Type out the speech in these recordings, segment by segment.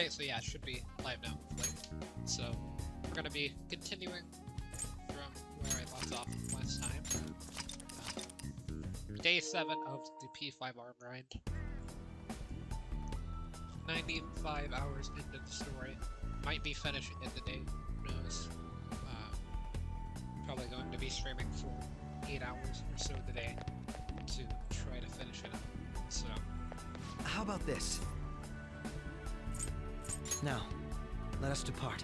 Okay, so yeah, it should be live now, hopefully. So, we're gonna be continuing from where I left off last time. Day 7 of the P5 arm grind. 95 hours into the story. Might be finishing it today, who knows. Probably going to be streaming for 8 hours or so today to try to finish it up. So, how about this? Now, let us depart.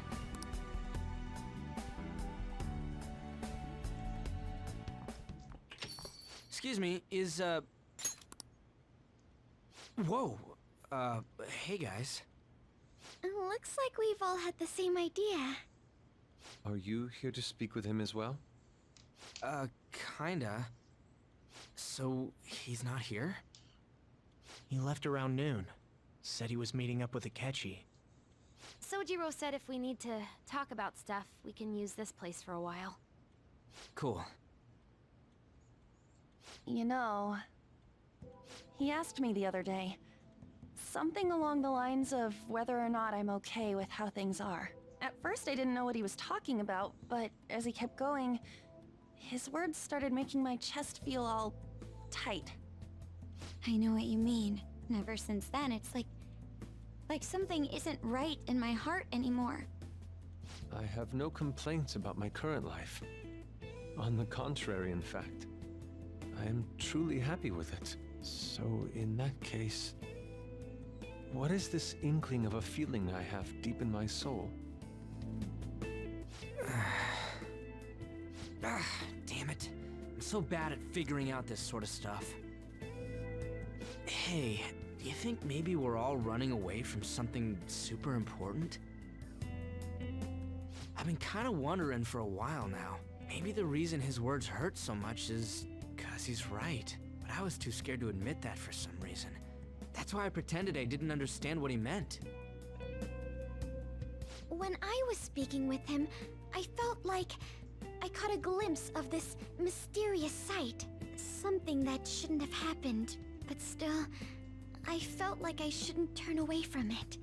Excuse me, is, Whoa! Hey guys. Looks like we've all had the same idea. Are you here to speak with him as well? Kinda. So, he's not here? He left around noon. Said he was meeting up with Akechi. Sojiro said if we need to talk about stuff, we can use this place for a while. Cool. You know, he asked me the other day. Something along the lines of whether or not I'm okay with how things are. At first I didn't know what he was talking about, but as he kept going, his words started making my chest feel all tight. I know what you mean. And ever since then, it's like something isn't right in my heart anymore. I have no complaints about my current life. On the contrary, in fact. I am truly happy with it. So, in that case, what is this inkling of a feeling I have deep in my soul? Damn it. I'm so bad at figuring out this sort of stuff. Hey, do you think maybe we're all running away from something super important? I've been kind of wondering for a while now. Maybe the reason his words hurt so much is 'cause he's right. But I was too scared to admit that for some reason. That's why I pretended I didn't understand what he meant. When I was speaking with him, I felt like I caught a glimpse of this mysterious sight. Something that shouldn't have happened, but still, I felt like I shouldn't turn away from it.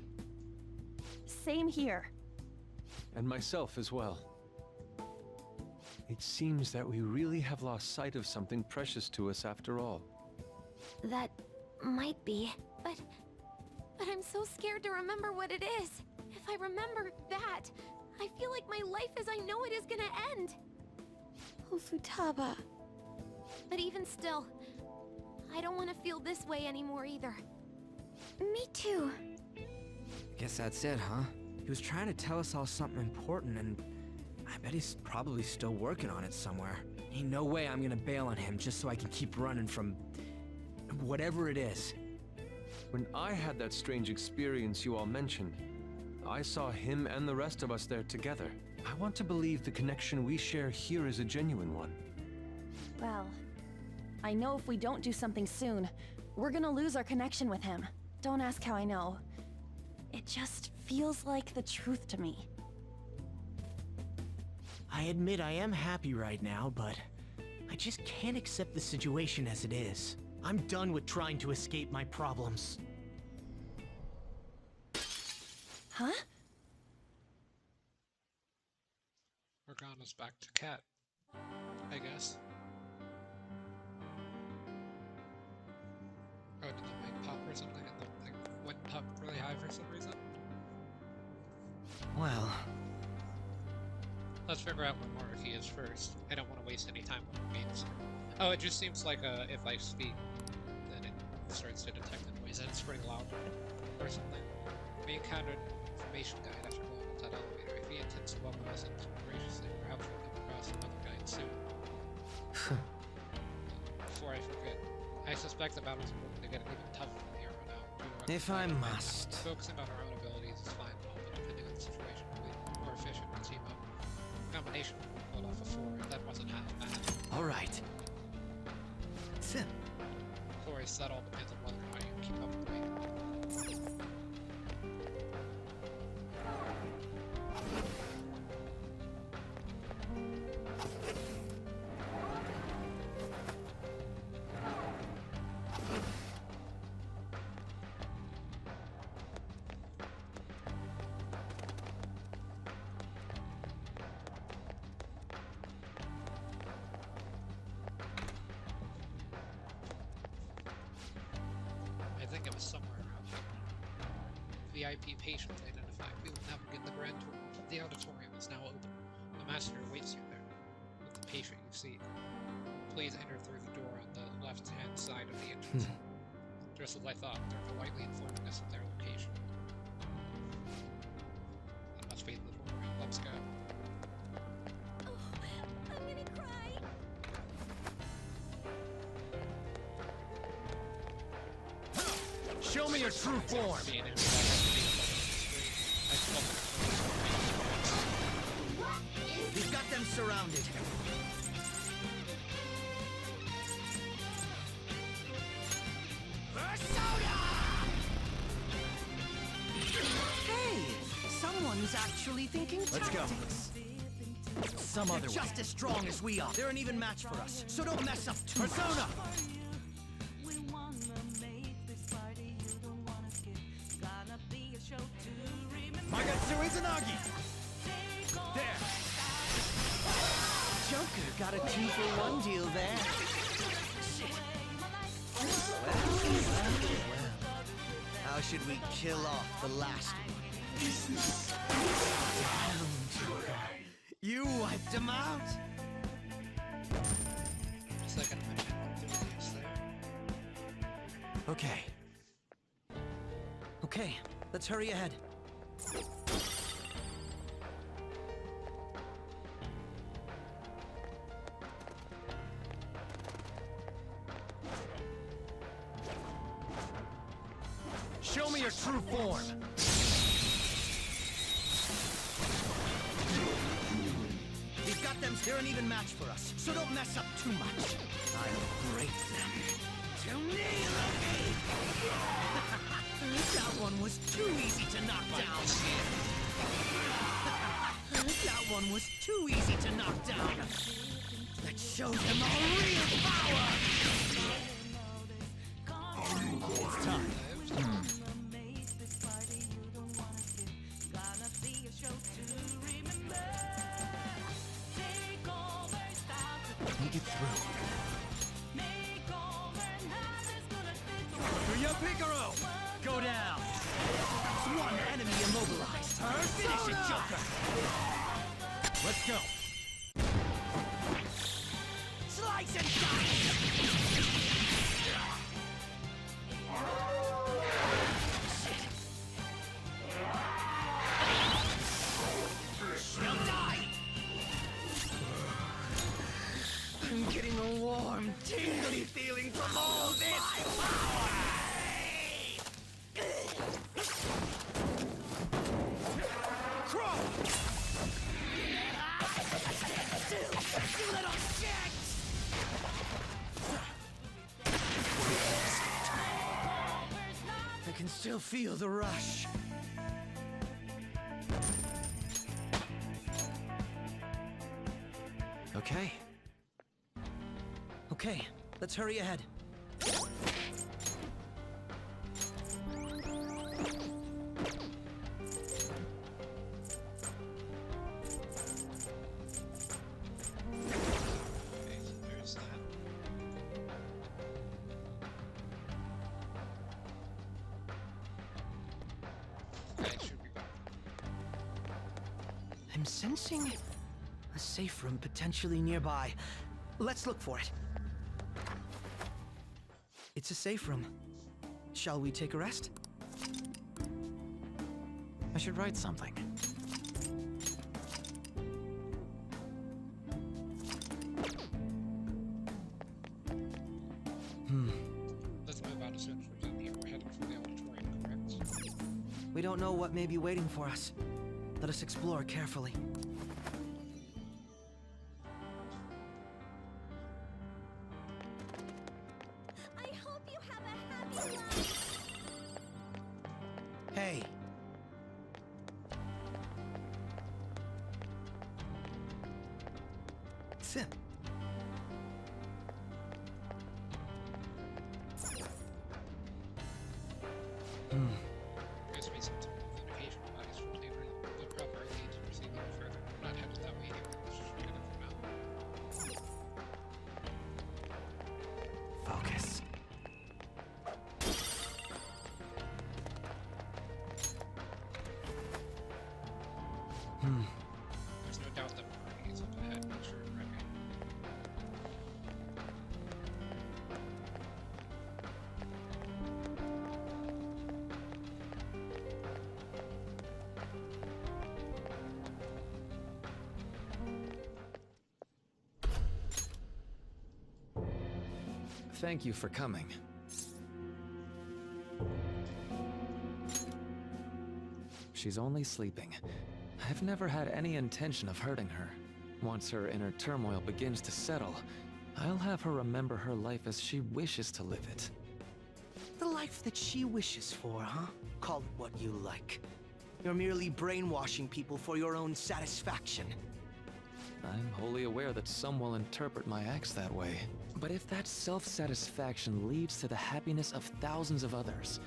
Same here. And myself as well. It seems that we really have lost sight of something precious to us after all. That might be, but I'm so scared to remember what it is. If I remember that, I feel like my life as I know it is gonna end. Oh, Futaba. But even still, I don't want to feel this way anymore either. Me too. Guess that's it, huh? He was trying to tell us all something important, and I bet he's probably still working on it somewhere. Ain't no way I'm gonna bail on him just so I can keep running from whatever it is. When I had that strange experience you all mentioned, I saw him and the rest of us there together. I want to believe the connection we share here is a genuine one. Well, I know if we don't do something soon, we're gonna lose our connection with him. Don't ask how I know. It just feels like the truth to me. I admit I am happy right now, but I just can't accept the situation as it is. I'm done with trying to escape my problems. Huh? Morgana's back to cat, I guess. Oh, did the mic pop or something? And the thing went up really high for some reason? Well, Let's figure out what Maruki is first. I don't want to waste any time with means. Oh, it just seems like if I speak, then it starts to detect the noise and it's pretty loud or something. We encountered an information guide after going into that elevator. If he intends to welcome us and graciously, perhaps we'll come across another guide soon. Before I forget, I suspect the battle's going to get even tougher from here on out. if I must. Focusing on our own abilities is fine, but depending on the situation, we'll be more efficient and team up. Combination pulled off a 4, that wasn't half bad. All right. Sim. Of course, that all depends on whether or not you keep up with me. somewhere around here. VIP patient identified. We will now begin the grand tour. The auditorium is now open. The master awaits you there with the patient you see. Please enter through the door on the left-hand side of the entrance. Just as I thought, they're politely informing us of their location. That must be the door. Let's go. Oh, I'm gonna cry. Show me your true form! Being in I felt We've got them surrounded. Hey, someone's actually thinking Let's go. tactics. Some other way. Just as strong as we are. They're an even match for us, so don't mess up too Persona! Magatsu Izanagi! There! Joker got a 2-for-1 deal there. How should we kill off the last one? You wiped him out! second mission. Do this there. Okay. Okay, let's hurry ahead. Show me your true form! We've got them. They're an even match for us, so don't mess up too much. I'll break them. To me, Loki! That one was too easy to knock down. That one was too easy to knock down. Let's show them our real power! It's time. Make it through. Kuya Picaro! Go down! That's one enemy immobilized. Finish it, Joker! Let's go. Slice and dice! She'll die! I'm getting a warm, tingly feeling from all this power! Crow! Still, you little shit! I can still feel the rush. Okay. Okay, let's hurry ahead. Okay, so there's that. Okay, should be back. I'm sensing a safe room potentially nearby. Let's look for it. It's a safe room. Shall we take a rest? I should write something. Let's move out as soon as we're done here. We're heading for the auditorium, correct? We don't know what may be waiting for us. Let us explore carefully. I hope you have a happy life. Hey. Tsim. Appears to be some type of communication device from neighbor. The proper need to proceed no further. We're not headed that way anyway. Let's just get it for now. Focus. thank you for coming. She's only sleeping. I've never had any intention of hurting her. Once her inner turmoil begins to settle, I'll have her remember her life as she wishes to live it. The life that she wishes for, huh? Call it what you like. You're merely brainwashing people for your own satisfaction. I'm wholly aware that some will interpret my acts that way. But if that self-satisfaction leads to the happiness of thousands of others,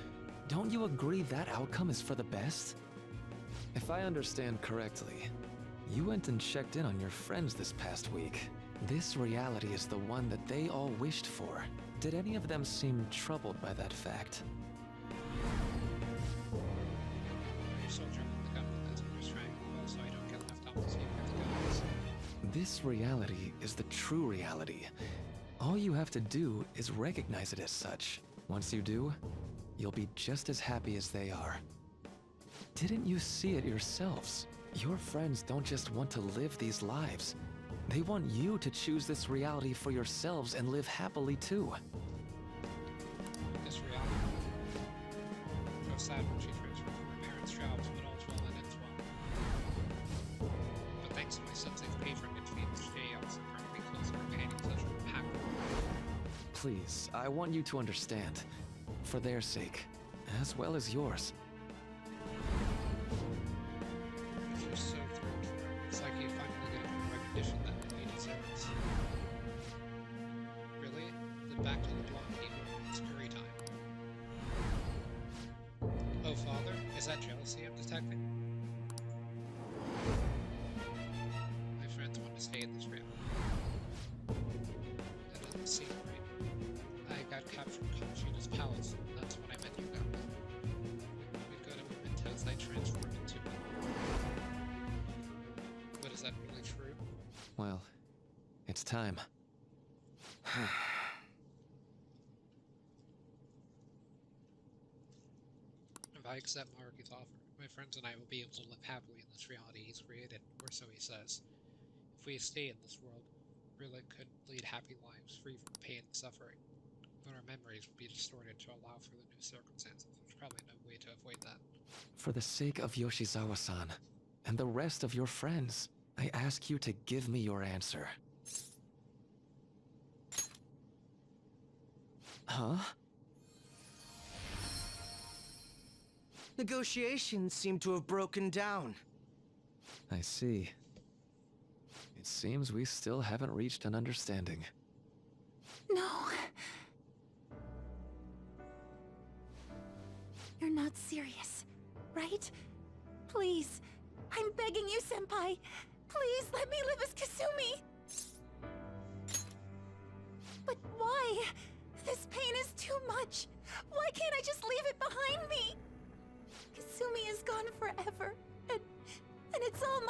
don't you agree that outcome is for the best? If I understand correctly, you went and checked in on your friends this past week. This reality is the one that they all wished for. Did any of them seem troubled by that fact? Your soldier with the gun that's under strangle, so I don't get left off the scene with the guns. This reality is the true reality. All you have to do is recognize it as such. Once you do, you'll be just as happy as they are. Didn't you see it yourselves? Your friends don't just want to live these lives. They want you to choose this reality for yourselves and live happily too. This reality. So sad when she transferred from her parents' jobs, but all's well that ends well. But thanks to my son's patronage, Phoenix J also brought me closer to painting such a happy. Please, I want you to understand. For their sake, as well as yours. She's so thrilled for him. It's like he finally got the recognition that he deserves. Really? Then back to the blonde people. It's curry time. Oh, father? Is that jealousy I'm detecting? My friends want to stay in this realm. That doesn't seem right. I got captured in Conchita's palace, and that's when I met you guys. We got a mementos I transformed into one. But is that really true? Well, it's time. If I accept Maruki's offer, my friends and I will be able to live happily in this reality he's created, or so he says. If we stay in this world, Rillik could lead happy lives, free from pain and suffering. But our memories will be distorted to allow for the new circumstances. There's probably no way to avoid that. For the sake of Yoshizawa-san, and the rest of your friends, I ask you to give me your answer. Huh? Negotiations seem to have broken down. I see. It seems we still haven't reached an understanding. No. You're not serious, right? Please. I'm begging you, Senpai. Please let me live as Kasumi. But why? This pain is too much. Why can't I just leave it behind me? Kasumi is gone forever, and it's all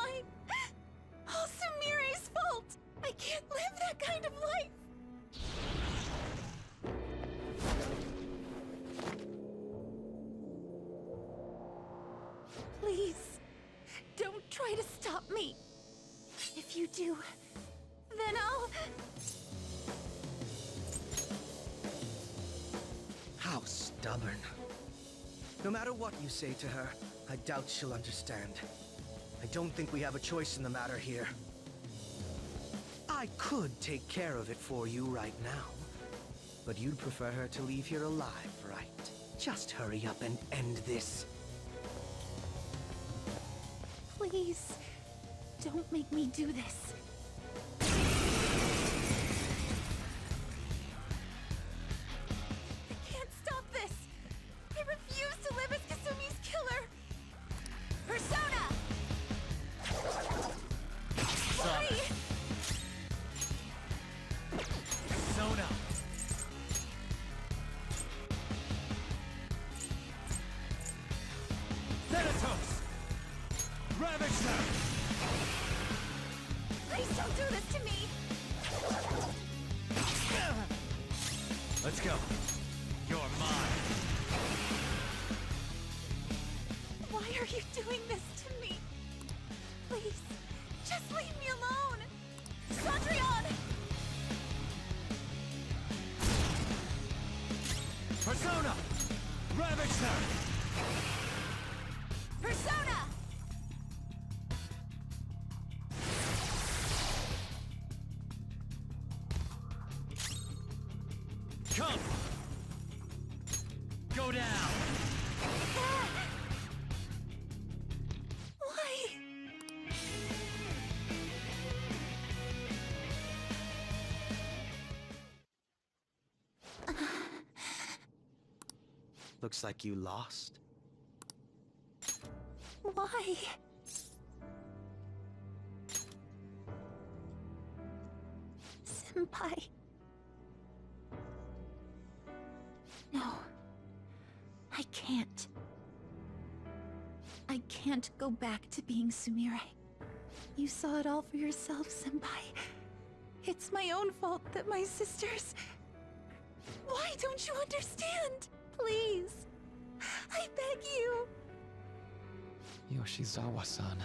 Sumire's fault. I can't live that kind of life. Please, don't try to stop me. If you do, then I'll... How stubborn. No matter what you say to her, I doubt she'll understand. I don't think we have a choice in the matter here. I could take care of it for you right now. But you'd prefer her to leave here alive, right? Just hurry up and end this. Please, don't make me do this. I can't stop this! I refuse to live as Kasumi's killer! Persona! Why? Persona! Thanatos! Ravage them! Please don't do this to me! Let's go. You're mine. Why are you doing this to me? Please, just leave me alone! Cendrillon! Ravage them! Persona! Come! Go down! Why? Looks like you lost. Why? Senpai. No. I can't. I can't go back to being Sumire. You saw it all for yourself, Senpai. It's my own fault that my sisters... Why don't you understand? Please. I beg you. Yoshizawa-san.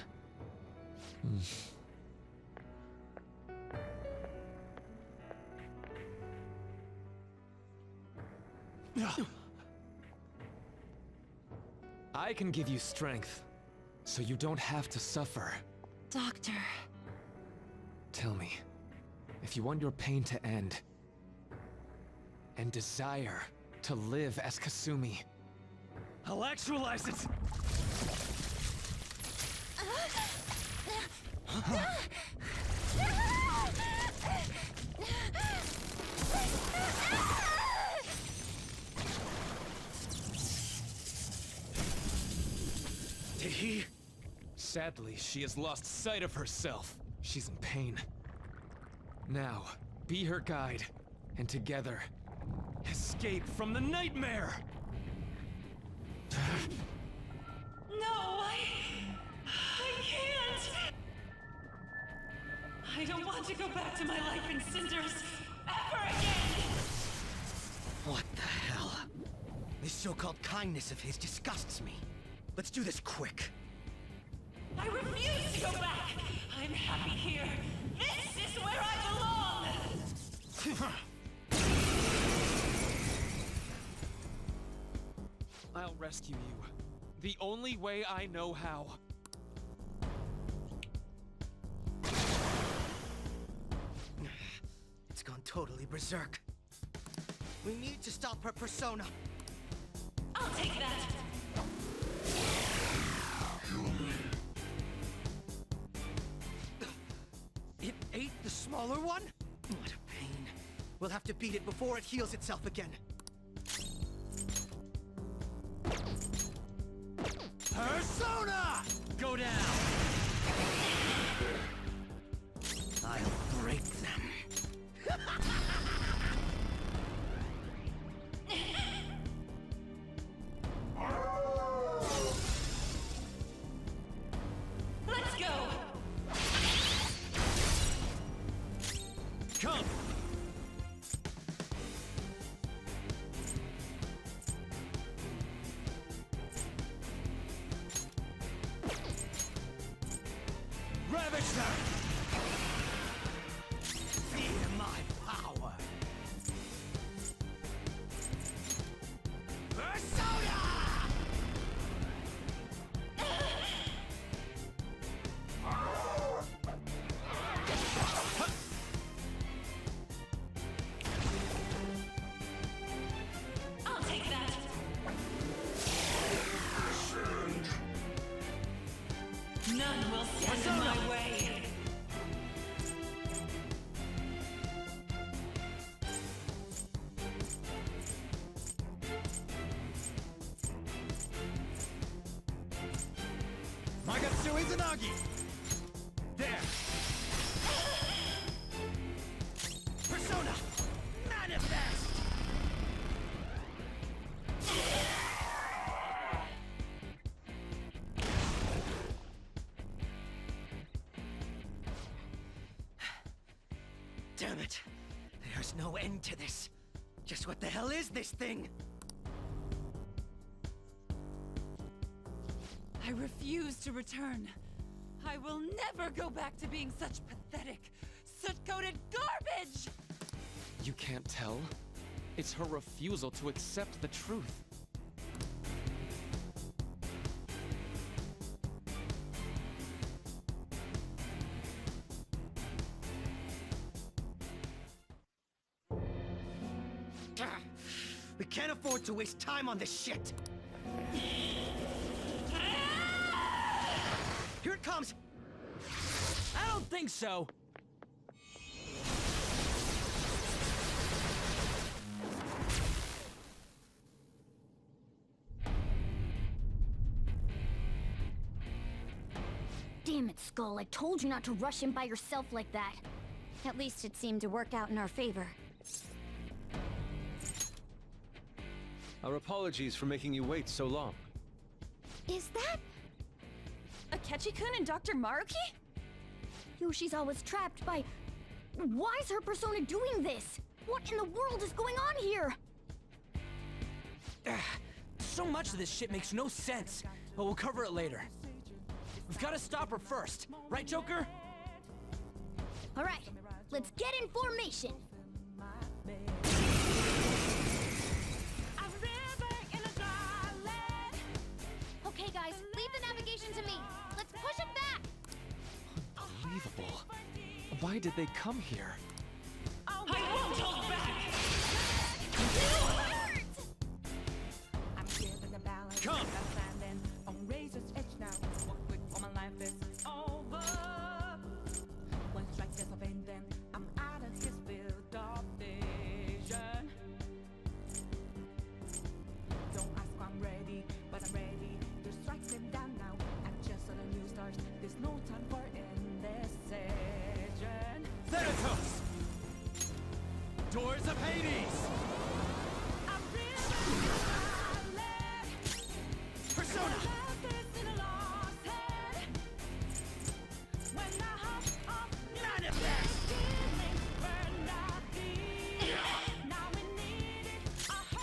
I can give you strength, so you don't have to suffer. Doctor. Tell me, if you want your pain to end, and desire to live as Kasumi, I'll actualize it! Did he? sadly, she has lost sight of herself. She's in pain. Now, be her guide, and together, escape from the nightmare! No, I can't! I don't want to go back to my life in cinders ever again! What the hell? This so-called kindness of his disgusts me. Let's do this quick. I refuse to go back! I'm happy here! This is where I belong! I'll rescue you. The only way I know how. It's gone totally berserk. We need to stop her persona. I'll take that! It ate the smaller one? What a pain. We'll have to beat it before it heals itself again. Persona! Go down! I'll break them. Let's go! Come! Ravage them! Feel my power. Persona! I'll take that! None will stand in my way! Magatsu Izanagi! There! Persona! Manifest! Damn it! There's no end to this. Just what the hell is this thing? I refuse to return. I will never go back to being such pathetic, soot-coated garbage! You can't tell? It's her refusal to accept the truth. We can't afford to waste time on this shit! Here it comes! I don't think so. Damn it, Skull. I told you not to rush in by yourself like that. At least it seemed to work out in our favor. Our apologies for making you wait so long. Is that... Akechi-kun and Dr. Maruki? Yoshi's always trapped by... Why is her persona doing this? What in the world is going on here? So much of this shit makes no sense, but we'll cover it later. We've got to stop her first, right, Joker? All right, let's get in formation. Okay, guys, leave the navigation to me. Let's push it back. Unbelievable. Why did they come here? I won't hold back! Come! On razor's edge now. One click or my life is over. One strike is a pain, then I'm out of his field of vision. Don't ask why I'm ready, but I'm ready to strike him down now. I just saw the new stars. There's no time for indecision. Thanatos! Doors of Hades! I'm really Persona!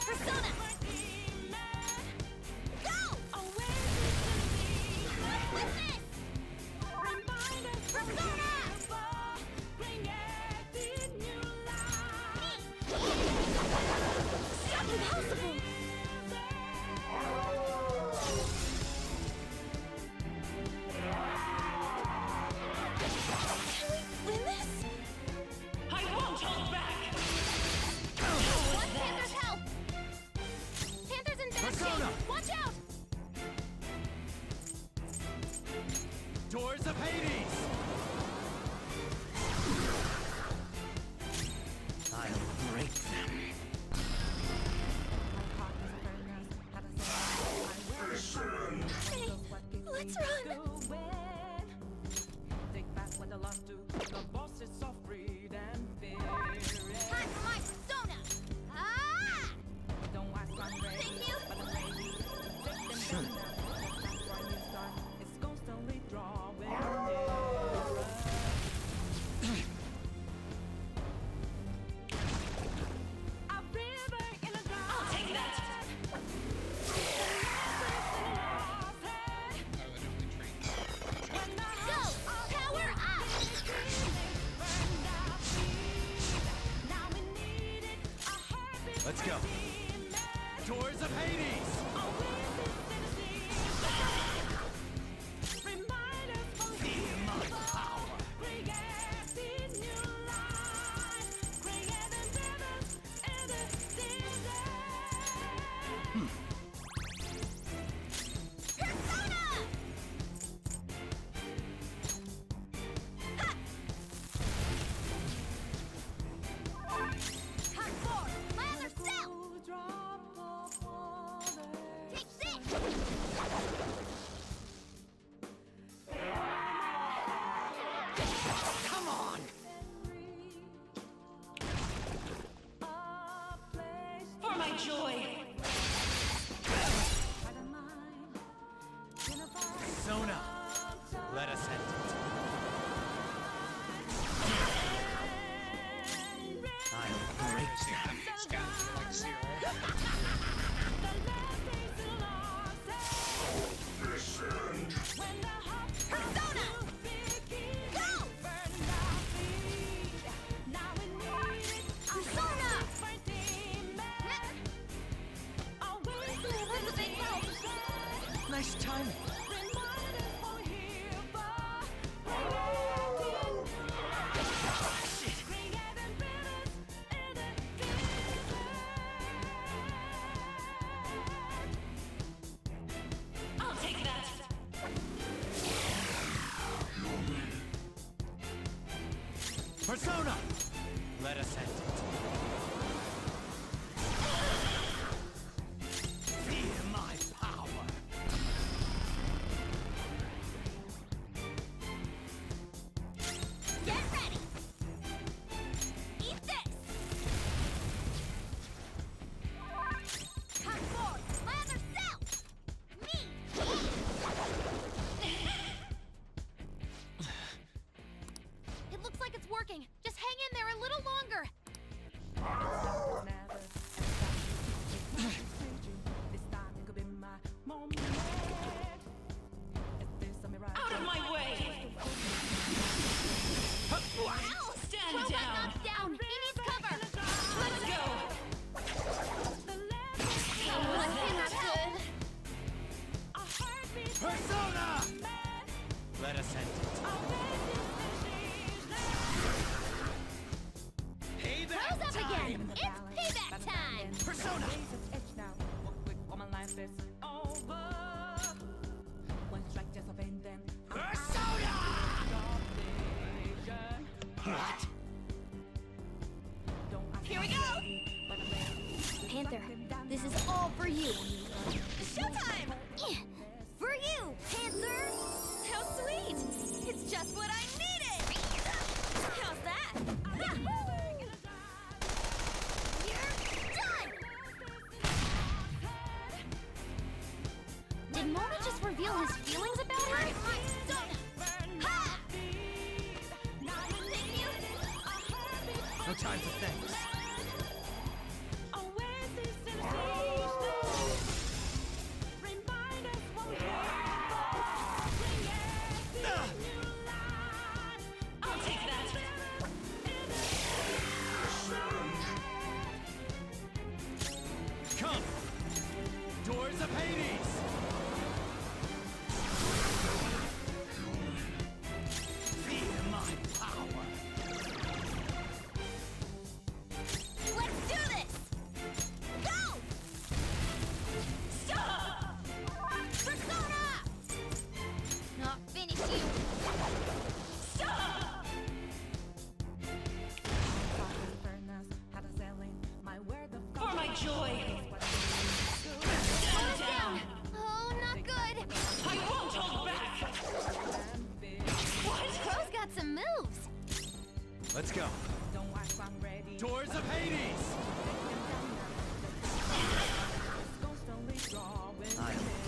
Persona! Go! What's this? Persona! Impossible! Win this? I won't hold back! Watch Panther's help! Panther's in bad Persona! shape! Watch out! Doors of Hades! I'll break them. Hey, let's run! Take back what I lost to the bosses of greed and fear. Time for my persona! Ah! Don't ask I'm ready, Thank you. but I'm ready to take them down now. That's why you start is constantly drawing nearer. A river in a drought. I'll take that. I would only train. Go! Power up! Let's go. Doors of Hades! Persona! Hot four! My other self! Take this! Come on! For my joy. Persona! Let us end it. I'll break See them. them use guns for like zero. Persona! Go! Persona! That's a big help! Nice timing. Persona! Let us end it. Feel my power! Get ready! Eat this! Come forth, my other self! Me! It looks like it's working. Just hang in there a little longer. Out of my way! Stand Crow got down! knocked down. He needs cover. Let's go! Let's see that good. Persona! Let us end it. Payback Crow's up time! again. It's payback time. Persona! Persona! What? Here we go. Panther, this is all for you. Showtime! For you, Panther! How sweet! It's just what I needed! How's that? You're done! Did Mona just reveal his feelings about her? Ha! Thank you! No time for thanks. I'll take that! Come! Doors of Hades! Feel my power! Let's do this! Go! Stop! Persona! Not finish you! Stop! For my joy! Hold it down! Oh, not good! I won't hold back! What? Crow's got some moves! Let's go. Doors of Hades! I'll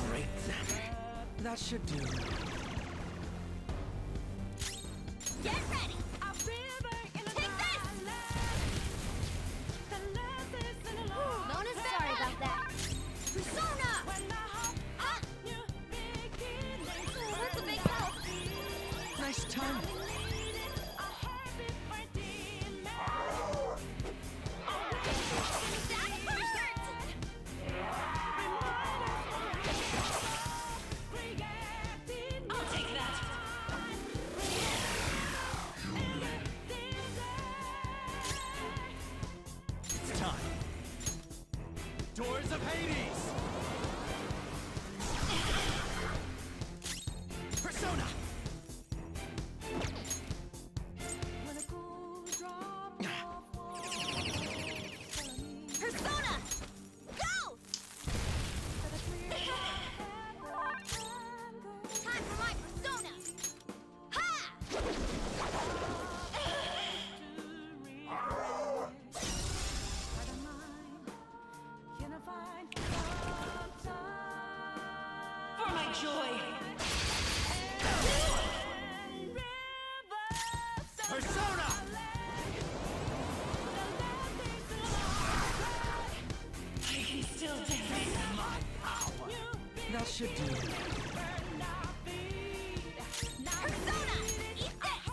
break them. That should do. Get ready! Take this! Mona's sorry about that. Persona! Ah! Oh, that's a big help. Nice time. That hurts! I'll take that! It's time. Doors of Hades! Persona! Persona! Go! Time for my persona! Ha! For my joy! Persona! I can still defend My power! That should do. Persona! Eat this!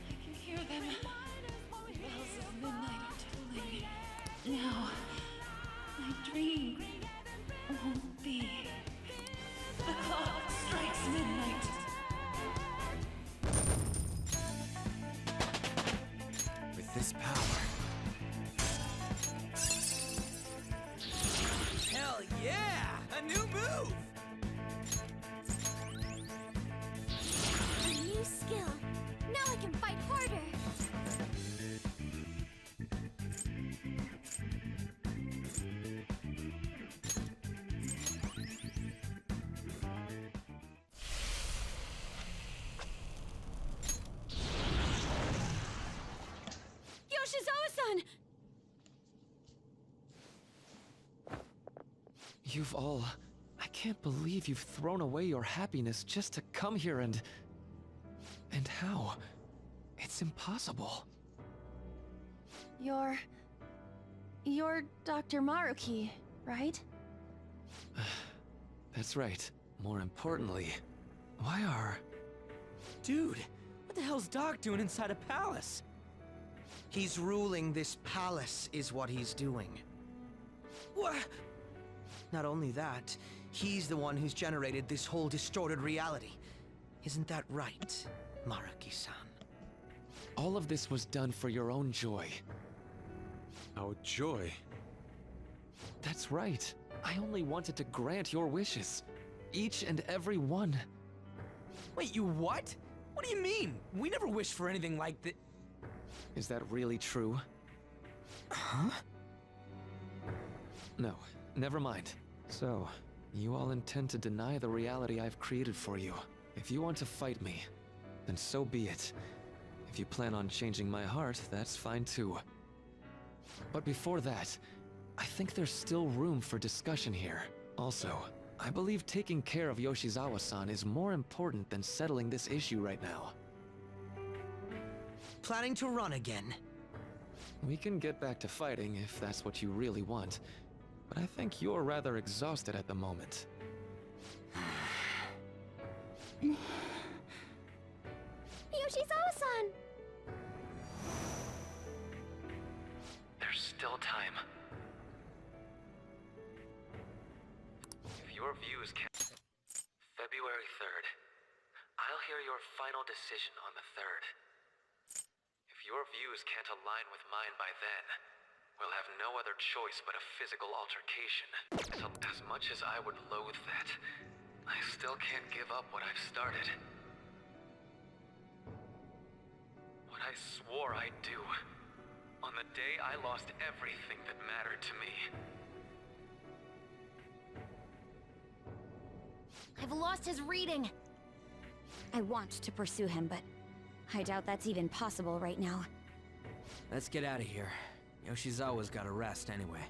I can hear them. The bells of midnight are tolling. Now, my dream won't be. The clock strikes midnight. With this power. Hell yeah! A new move! Yoshizawa-san! You've all... I can't believe you've thrown away your happiness just to come here and... And how? It's impossible. You're Dr. Maruki, right? That's right. More importantly, why are... Dude, what the hell's Doc doing inside a palace? He's ruling this palace, is what he's doing. What? Not only that, he's the one who's generated this whole distorted reality. Isn't that right, Maruki-san? All of this was done for your own joy. Our joy. That's right. I only wanted to grant your wishes. Each and every one. Wait, you what? What do you mean? We never wished for anything like that. Is that really true? Huh? No, never mind. So, you all intend to deny the reality I've created for you. If you want to fight me, then so be it. If you plan on changing my heart, that's fine too. But before that, I think there's still room for discussion here. Also, I believe taking care of Yoshizawa-san is more important than settling this issue right now. Planning to run again? We can get back to fighting if that's what you really want, but I think you're rather exhausted at the moment. Yoshizawa-san! There's still time. If your views can... February 3rd. I'll hear your final decision on the 3rd. If your views can't align with mine by then, we'll have no other choice but a physical altercation. So as much as I would loathe that, I still can't give up what I've started. What I swore I'd do. On the day I lost everything that mattered to me. I've lost his reading. I want to pursue him, but I doubt that's even possible right now. Let's get out of here. Yoshizawa's gotta rest anyway.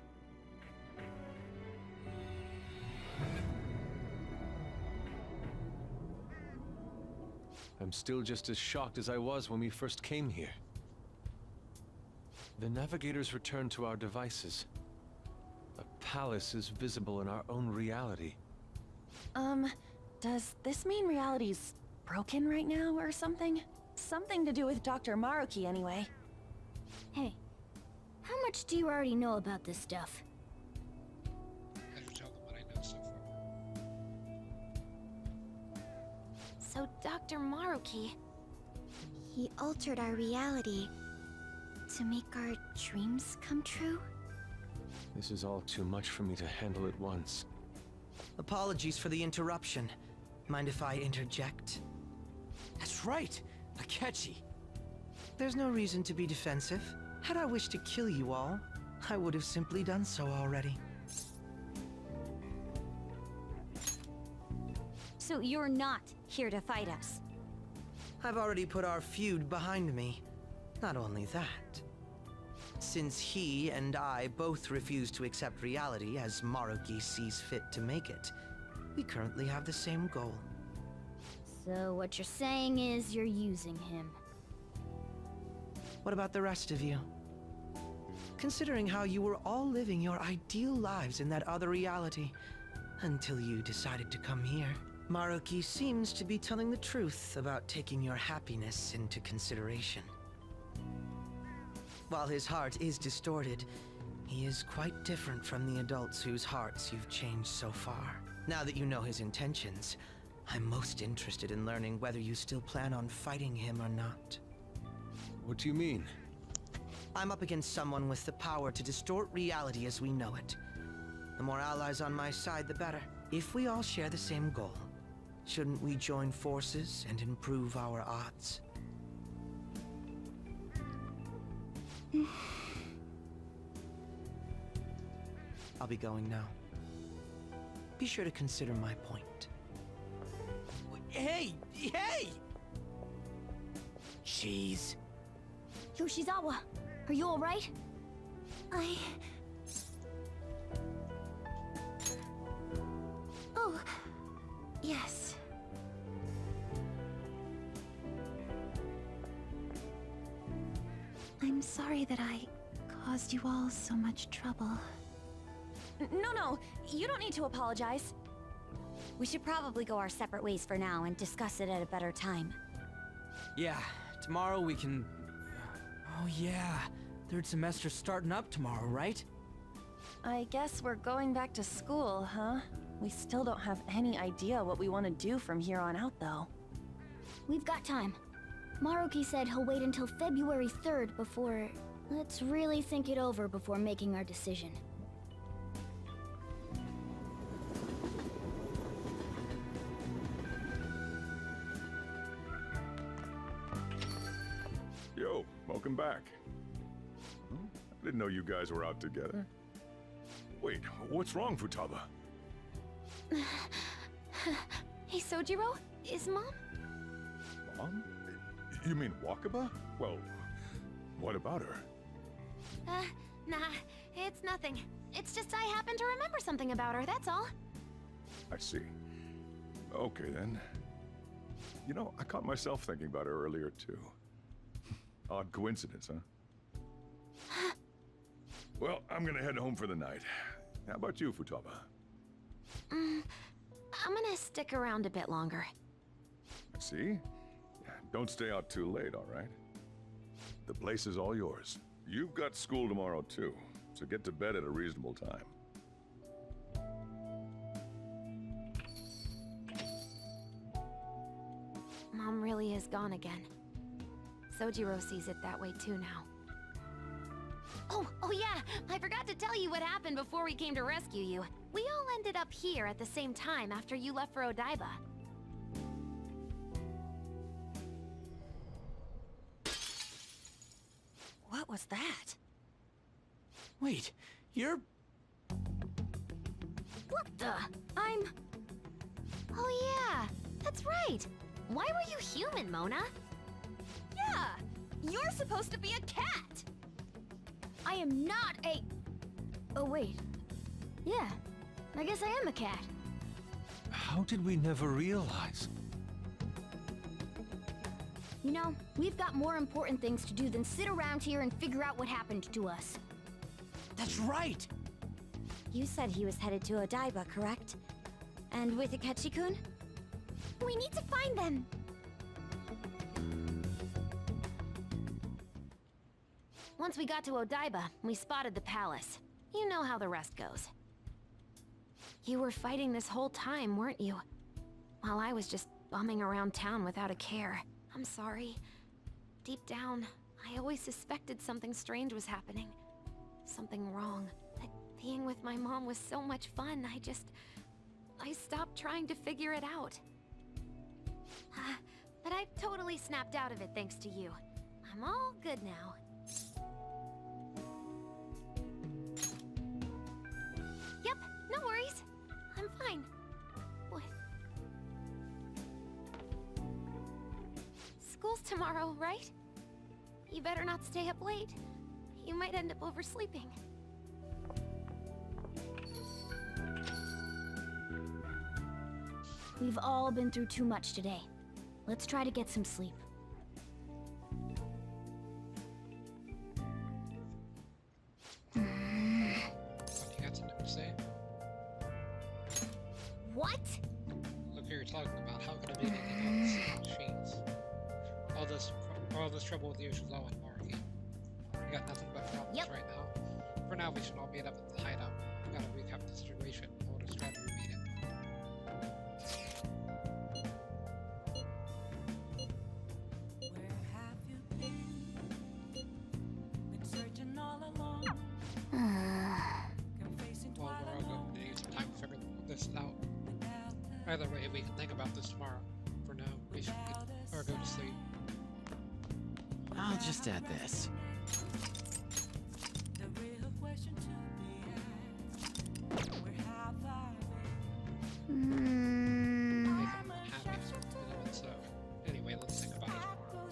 I'm still just as shocked as I was when we first came here. The navigators returned to our devices. A palace is visible in our own reality. Does this mean reality's broken right now or something? Something to do with Dr. Maruki anyway. Hey, how much do you already know about this stuff? I should tell them what I know so far. So Dr. Maruki... He altered our reality to make our dreams come true? This is all too much for me to handle at once. Apologies for the interruption. Mind if I interject? That's right, Akechi. There's no reason to be defensive. Had I wished to kill you all, I would have simply done so already. So you're not here to fight us? I've already put our feud behind me. Not only that. Since he and I both refuse to accept reality as Maruki sees fit to make it, we currently have the same goal. So what you're saying is you're using him. What about the rest of you? Considering how you were all living your ideal lives in that other reality, until you decided to come here. Maruki seems to be telling the truth about taking your happiness into consideration. While his heart is distorted, he is quite different from the adults whose hearts you've changed so far. Now that you know his intentions, I'm most interested in learning whether you still plan on fighting him or not. What do you mean? I'm up against someone with the power to distort reality as we know it. The more allies on my side, the better. If we all share the same goal, shouldn't we join forces and improve our odds? I'll be going now. Be sure to consider my point. Hey! Hey! Jeez. Yoshizawa, Are you alright? Oh, yes. I'm sorry that I caused you all so much trouble. No, you don't need to apologize. We should probably go our separate ways for now and discuss it at a better time. Yeah, tomorrow we can... Oh yeah, third semester's starting up tomorrow, right? I guess we're going back to school, huh? We still don't have any idea what we want to do from here on out, though. We've got time. Maruki said he'll wait until February 3rd before... Let's really think it over before making our decision. Yo, welcome back. Huh? I didn't know you guys were out together. Wait, what's wrong, Futaba? Hey, Sojiro? Is Mom? Mom? You mean Wakaba? Well, what about her? Nah, it's nothing. It's just I happen to remember something about her, that's all. I see. Okay, then. You know, I caught myself thinking about her earlier, too. Odd coincidence, huh? Well, I'm gonna head home for the night. How about you, Futaba? I'm gonna stick around a bit longer. See? Don't stay out too late, all right? The place is all yours. You've got school tomorrow, too, so get to bed at a reasonable time. Mom really is gone again. Sojiro sees it that way too now. Oh yeah! I forgot to tell you what happened before we came to rescue you. We all ended up here at the same time after you left for Odaiba. What was that? Wait, you're... What the? Oh yeah! That's right! Why were you human, Mona? Yeah! You're supposed to be a cat! I am not a... Oh wait. Yeah, I guess I am a cat. How did we never realize? You know, we've got more important things to do than sit around here and figure out what happened to us. That's right! You said he was headed to Odaiba, correct? And with Akechi-kun? We need to find them! Once we got to Odaiba, we spotted the palace. You know how the rest goes. You were fighting this whole time, weren't you? While I was just bumming around town without a care. I'm sorry. Deep down, I always suspected something strange was happening. Something wrong. But being with my mom was so much fun, I stopped trying to figure it out. But I've totally snapped out of it thanks to you. I'm all good now. Yep, no worries. I'm fine. What? School's tomorrow, right? You better not stay up late. You might end up oversleeping. We've all been through too much today. Let's try to get some sleep. What, you got something to say? What? Look who you're talking about. How could it be anything else? Sheets. All this trouble with Yoshizawa and Maruki. We got nothing but problems Yep. right now. For now, we should all meet up at the hideout. We gotta recap the situation and hold a strategy meeting. Well, we're all going to need some time to figure this out. Either way, we can think about this tomorrow. For now, we should or go to sleep. I'll just add this. Make everyone happy, so anyway, let's think about it tomorrow.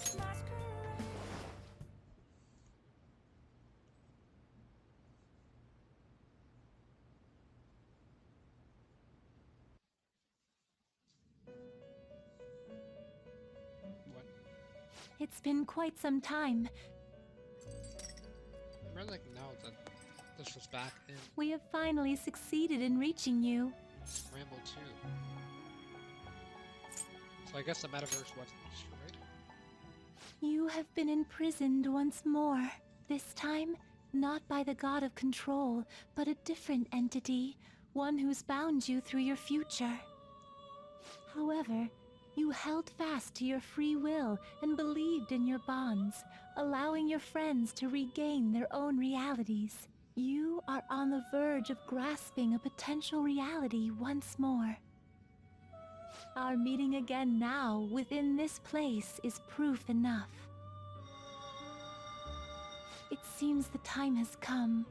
It's been quite some time. I really know that this was back in We have finally succeeded in reaching you. Ramble 2. So I guess the metaverse wasn't destroyed. You have been imprisoned once more. This time, not by the god of control, but a different entity, one who's bound you through your future. However, you held fast to your free will and believed in your bonds, allowing your friends to regain their own realities. You are on the verge of grasping a potential reality once more. Our meeting again now within this place is proof enough. It seems the time has come.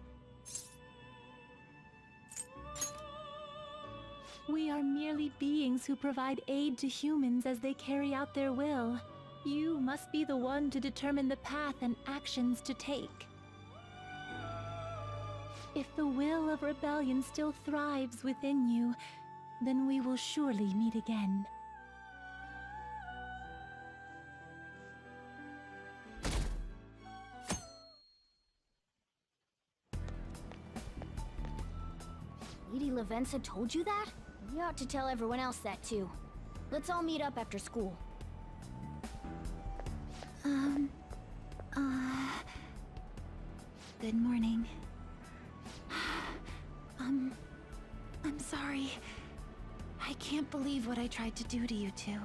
We are merely beings who provide aid to humans as they carry out their will. You must be the one to determine the path and actions to take. If the will of rebellion still thrives within you, then we will surely meet again. Lady Lavenza told you that? You ought to tell everyone else that too. Let's all meet up after school. Good morning. I'm sorry. I can't believe what I tried to do to you two.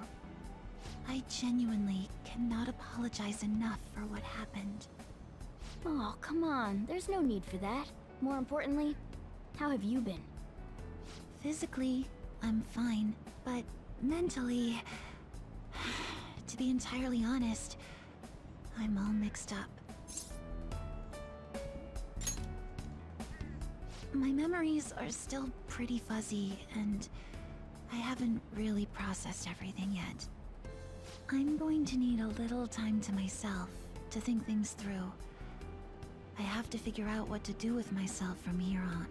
I genuinely cannot apologize enough for what happened. Oh, come on. There's no need for that. More importantly, how have you been? Physically, I'm fine, but mentally, to be entirely honest, I'm all mixed up. My memories are still pretty fuzzy, and I haven't really processed everything yet. I'm going to need a little time to myself to think things through. I have to figure out what to do with myself from here on.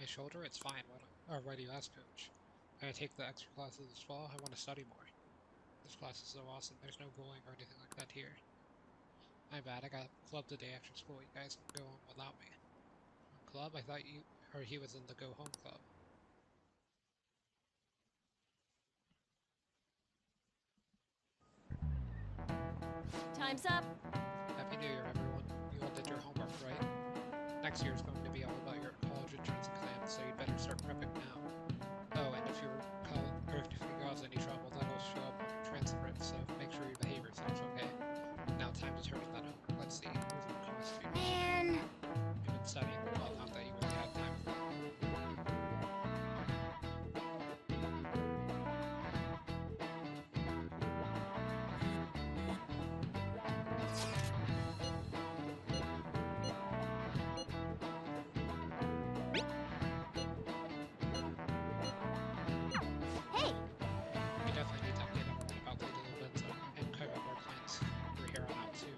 My shoulder, it's fine. Why do you ask, Coach? I take the extra classes this fall. I want to study more. This class is so awesome. There's no bullying or anything like that here. My bad. I got club today after school. You guys can go home without me. Club? I thought you or he was in the go home club. Time's up. Happy New Year, everyone. You all did your homework, right? Next year is going to be all about your college entrance exams, so you'd better start prepping now. Oh, and if you cause any trouble, that'll show up on your transcript, so make sure you behave yourselves, okay? Now time to turn in that homework. Let's see. Who's in the costumes? Man. You've been studying well, not that you really had time for that. Hey! We definitely need to update everyone about Lady Lavenza and cover up our plans for here on out too.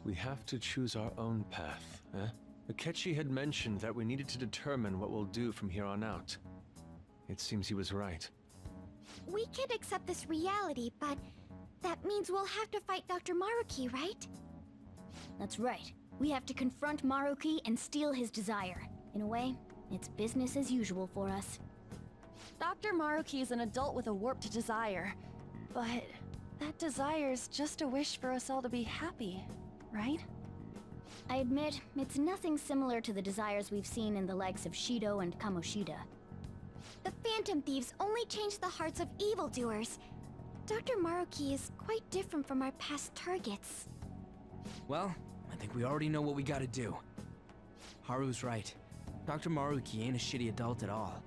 We have to choose our own path, eh? Akechi had mentioned that we needed to determine what we'll do from here on out. It seems he was right. We could accept this reality, but that means we'll have to fight Dr. Maruki, right? That's right. We have to confront Maruki and steal his desire. In a way, it's business as usual for us. Dr. Maruki is an adult with a warped desire, but that desire's just a wish for us all to be happy, right? I admit, it's nothing similar to the desires we've seen in the likes of Shido and Kamoshida. The Phantom Thieves only change the hearts of evildoers. Dr. Maruki is quite different from our past targets. Well, I think we already know what we gotta do. Haru's right. Dr. Maruki ain't a shitty adult at all.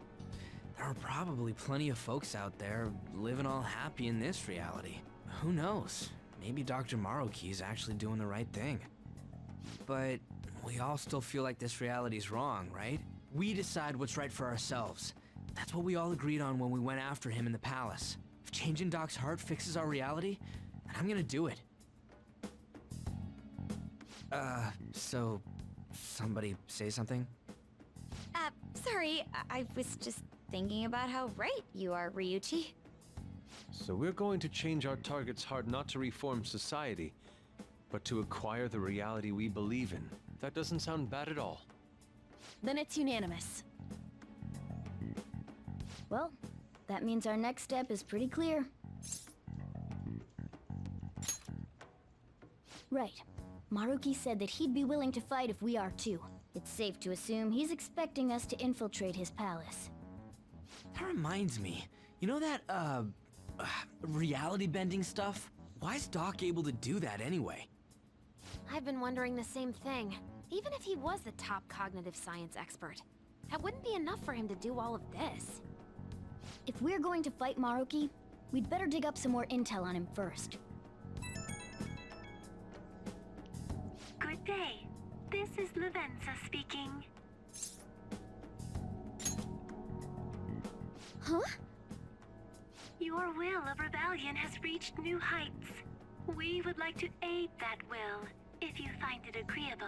There are probably plenty of folks out there living all happy in this reality. Who knows? Maybe Dr. Maruki is actually doing the right thing. But we all still feel like this reality's wrong, right? We decide what's right for ourselves. That's what we all agreed on when we went after him in the palace. If changing Doc's heart fixes our reality, then I'm gonna do it. So somebody say something? Sorry, I was just thinking about how right you are, Ryuichi. So we're going to change our target's heart not to reform society, but to acquire the reality we believe in. That doesn't sound bad at all. Then it's unanimous. Well, that means our next step is pretty clear. Right. Maruki said that he'd be willing to fight if we are too. It's safe to assume he's expecting us to infiltrate his palace. That reminds me. You know that, reality bending stuff? Why is Doc able to do that anyway? I've been wondering the same thing. Even if he was the top cognitive science expert, that wouldn't be enough for him to do all of this. If we're going to fight Maruki, we'd better dig up some more intel on him first. Good day. This is Lavenza speaking. Huh? Your will of rebellion has reached new heights. We would like to aid that will, if you find it agreeable.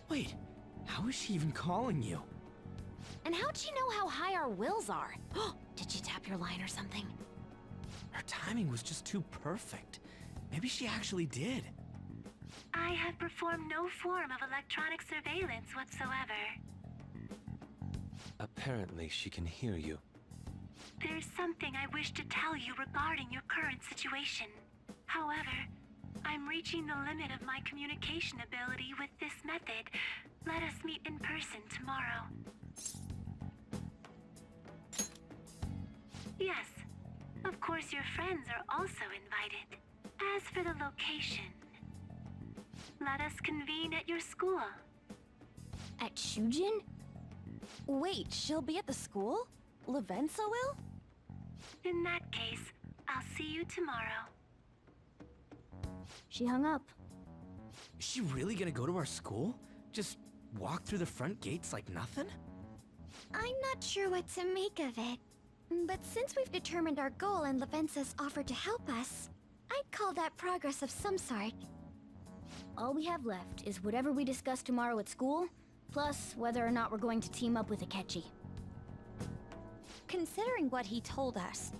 Wait, how is she even calling you? And how'd she know how high our wills are? Did she tap your line or something? Her timing was just too perfect. Maybe she actually did. I have performed no form of electronic surveillance whatsoever. Apparently, she can hear you. There's something I wish to tell you regarding your current situation. However, I'm reaching the limit of my communication ability with this method. Let us meet in person tomorrow. Yes, of course your friends are also invited. As for the location, let us convene at your school. At Shujin? Wait, she'll be at the school? Lavenza will? In that case, I'll see you tomorrow. She hung up. Is she really gonna go to our school? Just walk through the front gates like nothing? I'm not sure what to make of it. But since we've determined our goal and Lavenza's offered to help us, I'd call that progress of some sort. All we have left is whatever we discuss tomorrow at school, plus whether or not we're going to team up with Akechi. Considering what he told us,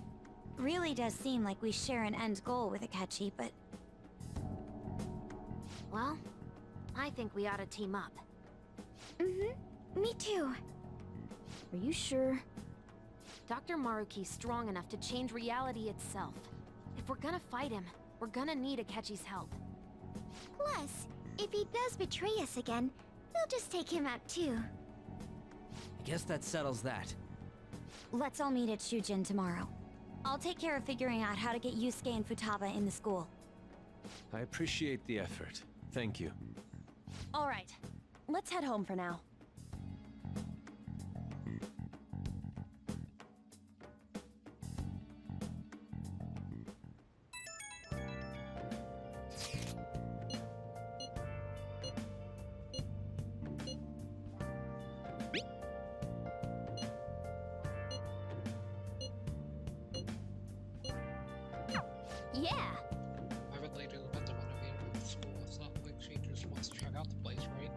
really does seem like we share an end goal with Akechi, but... Well, I think we ought to team up. Me too. Are you sure? Dr. Maruki's strong enough to change reality itself. If we're gonna fight him, we're gonna need Akechi's help. Plus, if he does betray us again, we'll just take him out too. I guess that settles that. Let's all meet at Shujin tomorrow. I'll take care of figuring out how to get Yusuke and Futaba in the school. I appreciate the effort. Thank you. All right, let's head home for now. Yeah! Why would Lady Lavenza want to meet her at the school? It's not like she just wants to check out the place, right?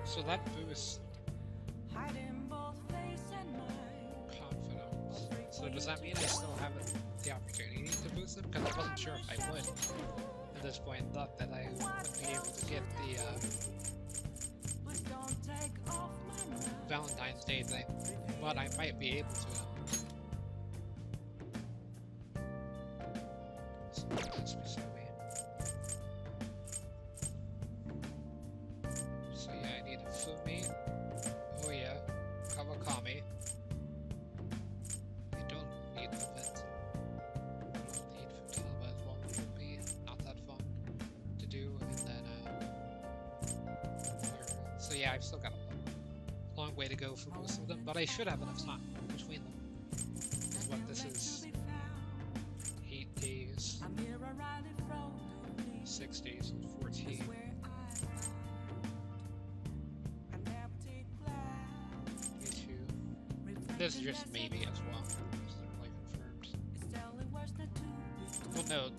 So that boosts confidence. So does that mean I still have the opportunity to boost them? Because I wasn't sure if I would at this point. Thought that I would be able to get the Valentine's Day thing, but I might be able to. So that's me. So yeah. I've still got a long way to go for most of them, but I should have enough time between them. What this is, 8 days, 6 days, and 14. Me too. This is just maybe as well. It's not really confirmed. Well, no,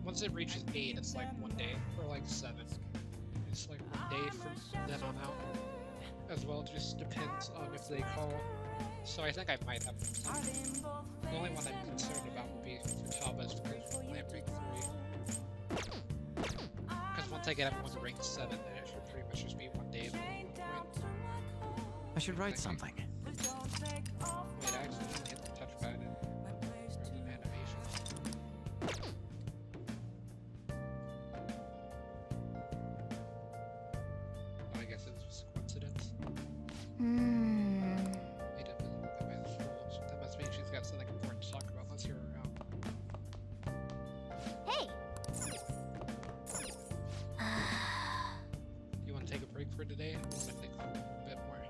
once it reaches 8, it's like 1 day, or like 7. It's like 1 day from then on out. As well, it just depends on if they call. So I think I might have time. The only one I'm concerned about would be Futaba's because we'll play at Ring 3. Because once I get everyone to Ring 7, then it should pretty much just be 1 day. I should write something. Wait, I actually hit the touchpad and an animation. Oh, I guess it's just a coincidence. Wait, that must mean she's got something important to talk about. Let's hear her out. Hey! You want to take a break for today? I want to think a bit more.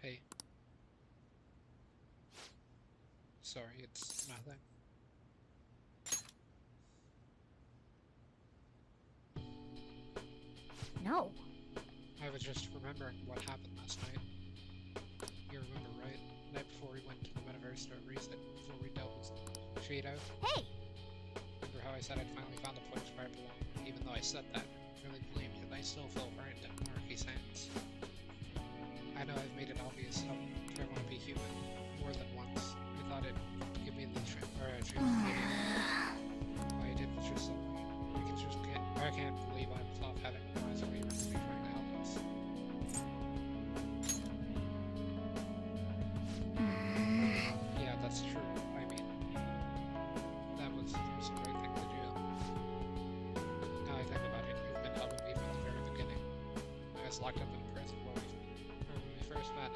Hey. Sorry, it's nothing. No. I was just remembering what happened last night. You remember, right? The night before we went to the Metaverse to reset, before we dealt with Shade Out. Hey! Remember how I said I'd finally found the place where I belong? Even though I said that, I really believed it, I still feel burned in Monarchy's hands. I know I've made it obvious how much I want to be human, more than once. I thought it'd give me the transformation. Why I did was just so I can't believe I was off having realized that we were really trying to help us. Yeah, that's true. I mean, that was the right thing to do. Now I think about it, you've been helping me from the very beginning. I was locked up in prison when we first met.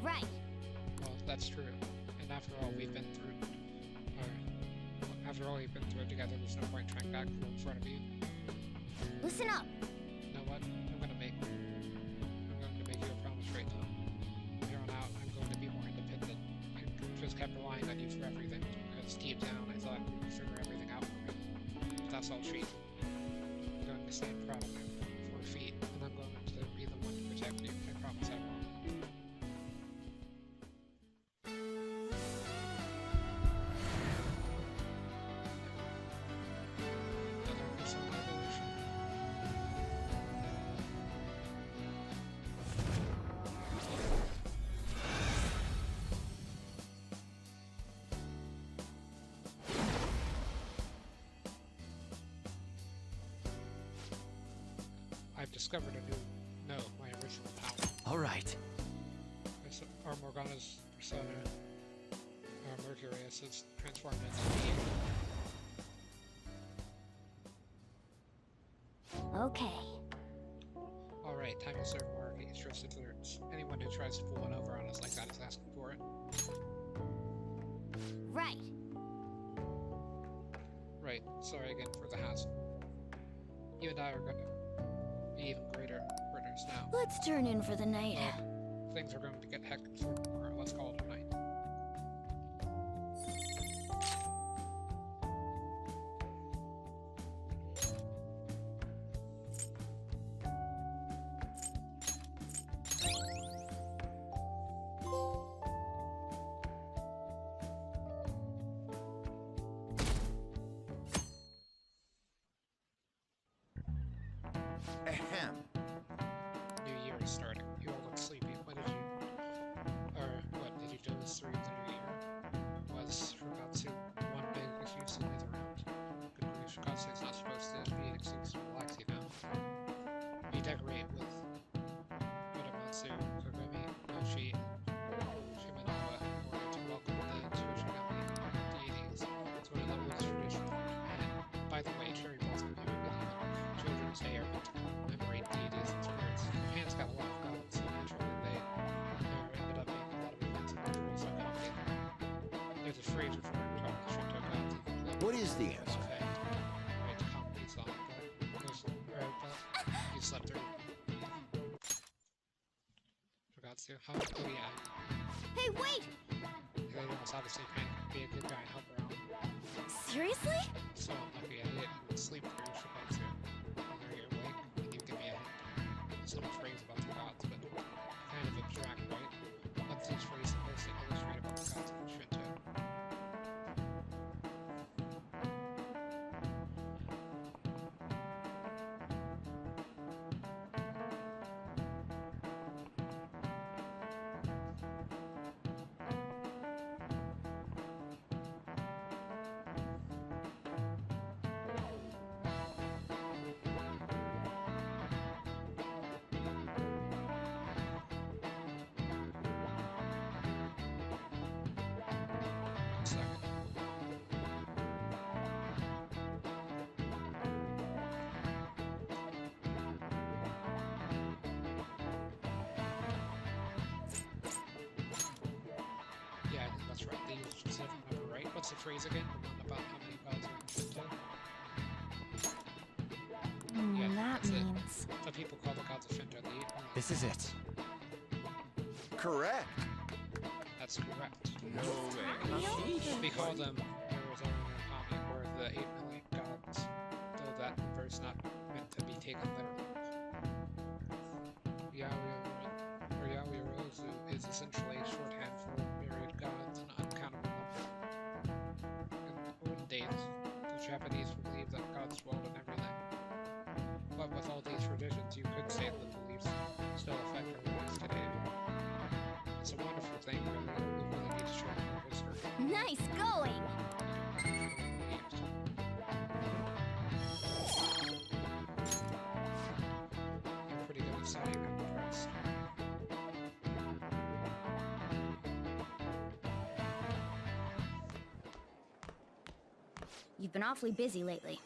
Right. Well, that's true. And after all we've been through, after all we've been through together, there's no point trying back in front of you. Listen up. You know what? I'm going to make you a promise right now. From here on out, I'm going to be more independent. I just kept relying on you for everything, because deep down I thought you would figure everything out for me. But that's all cheap. I'm going to stand proud of my 4 feet, and I'm going to be the one to protect you. I promise I will. Another personal evolution. I've discovered my original power. Alright. Our Morgana's persona, Mercurius, is transformed into being. Okay. Alright, time to serve more trusted alerts. Anyone who tries to pull one over on us like that is asking for it. Right. Right, sorry again for the hassle. You and I are gonna be even greater partners now. Let's turn in for the night. Things are going to get hectic for tomorrow. Let's call it a night. Ahem. New year is starting. You all look sleepy. What did you What is the answer? Okay. Wait to calm these on. You slept through. Forgot to. How? Oh yeah. Hey, wait! They was obviously kind of be a good guy and help her out. Seriously? So unlucky I didn't sleep through. Forgot to. Whenever you're awake, and you give me a hint. There's no phrase about the gods, but kind of abstract, right? What's this phrase supposed to illustrate about the gods of Shinto? Yeah, I think that's right. They use a specific number, right? What's the phrase again? The one about how many gods are in Shinto? Yeah, that that's it. means... So people call the gods of Shinto the eight. This is it. Correct. That's correct. No way. We call them Arizona and Kami, or the 8 million gods, though that verse not meant to be taken literally. Yahweh Rozu is essentially a shorthand for myriad gods, an uncountable number. In olden days, the Japanese believed that gods dwelled in everything. But with all these traditions, you could say the beliefs still affect our lives today. It's a wonderful thing, really. We really need to share our history. Nice going! You're pretty good at studying, I'm impressed. You've been awfully busy lately.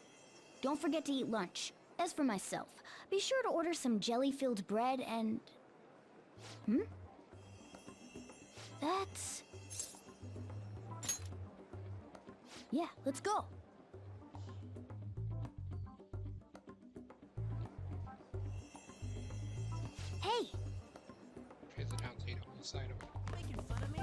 Don't forget to eat lunch. As for myself, be sure to order some jelly-filled bread and... That's... Yeah, let's go. Hey! Here's the down seat on the side of it. Making fun of me?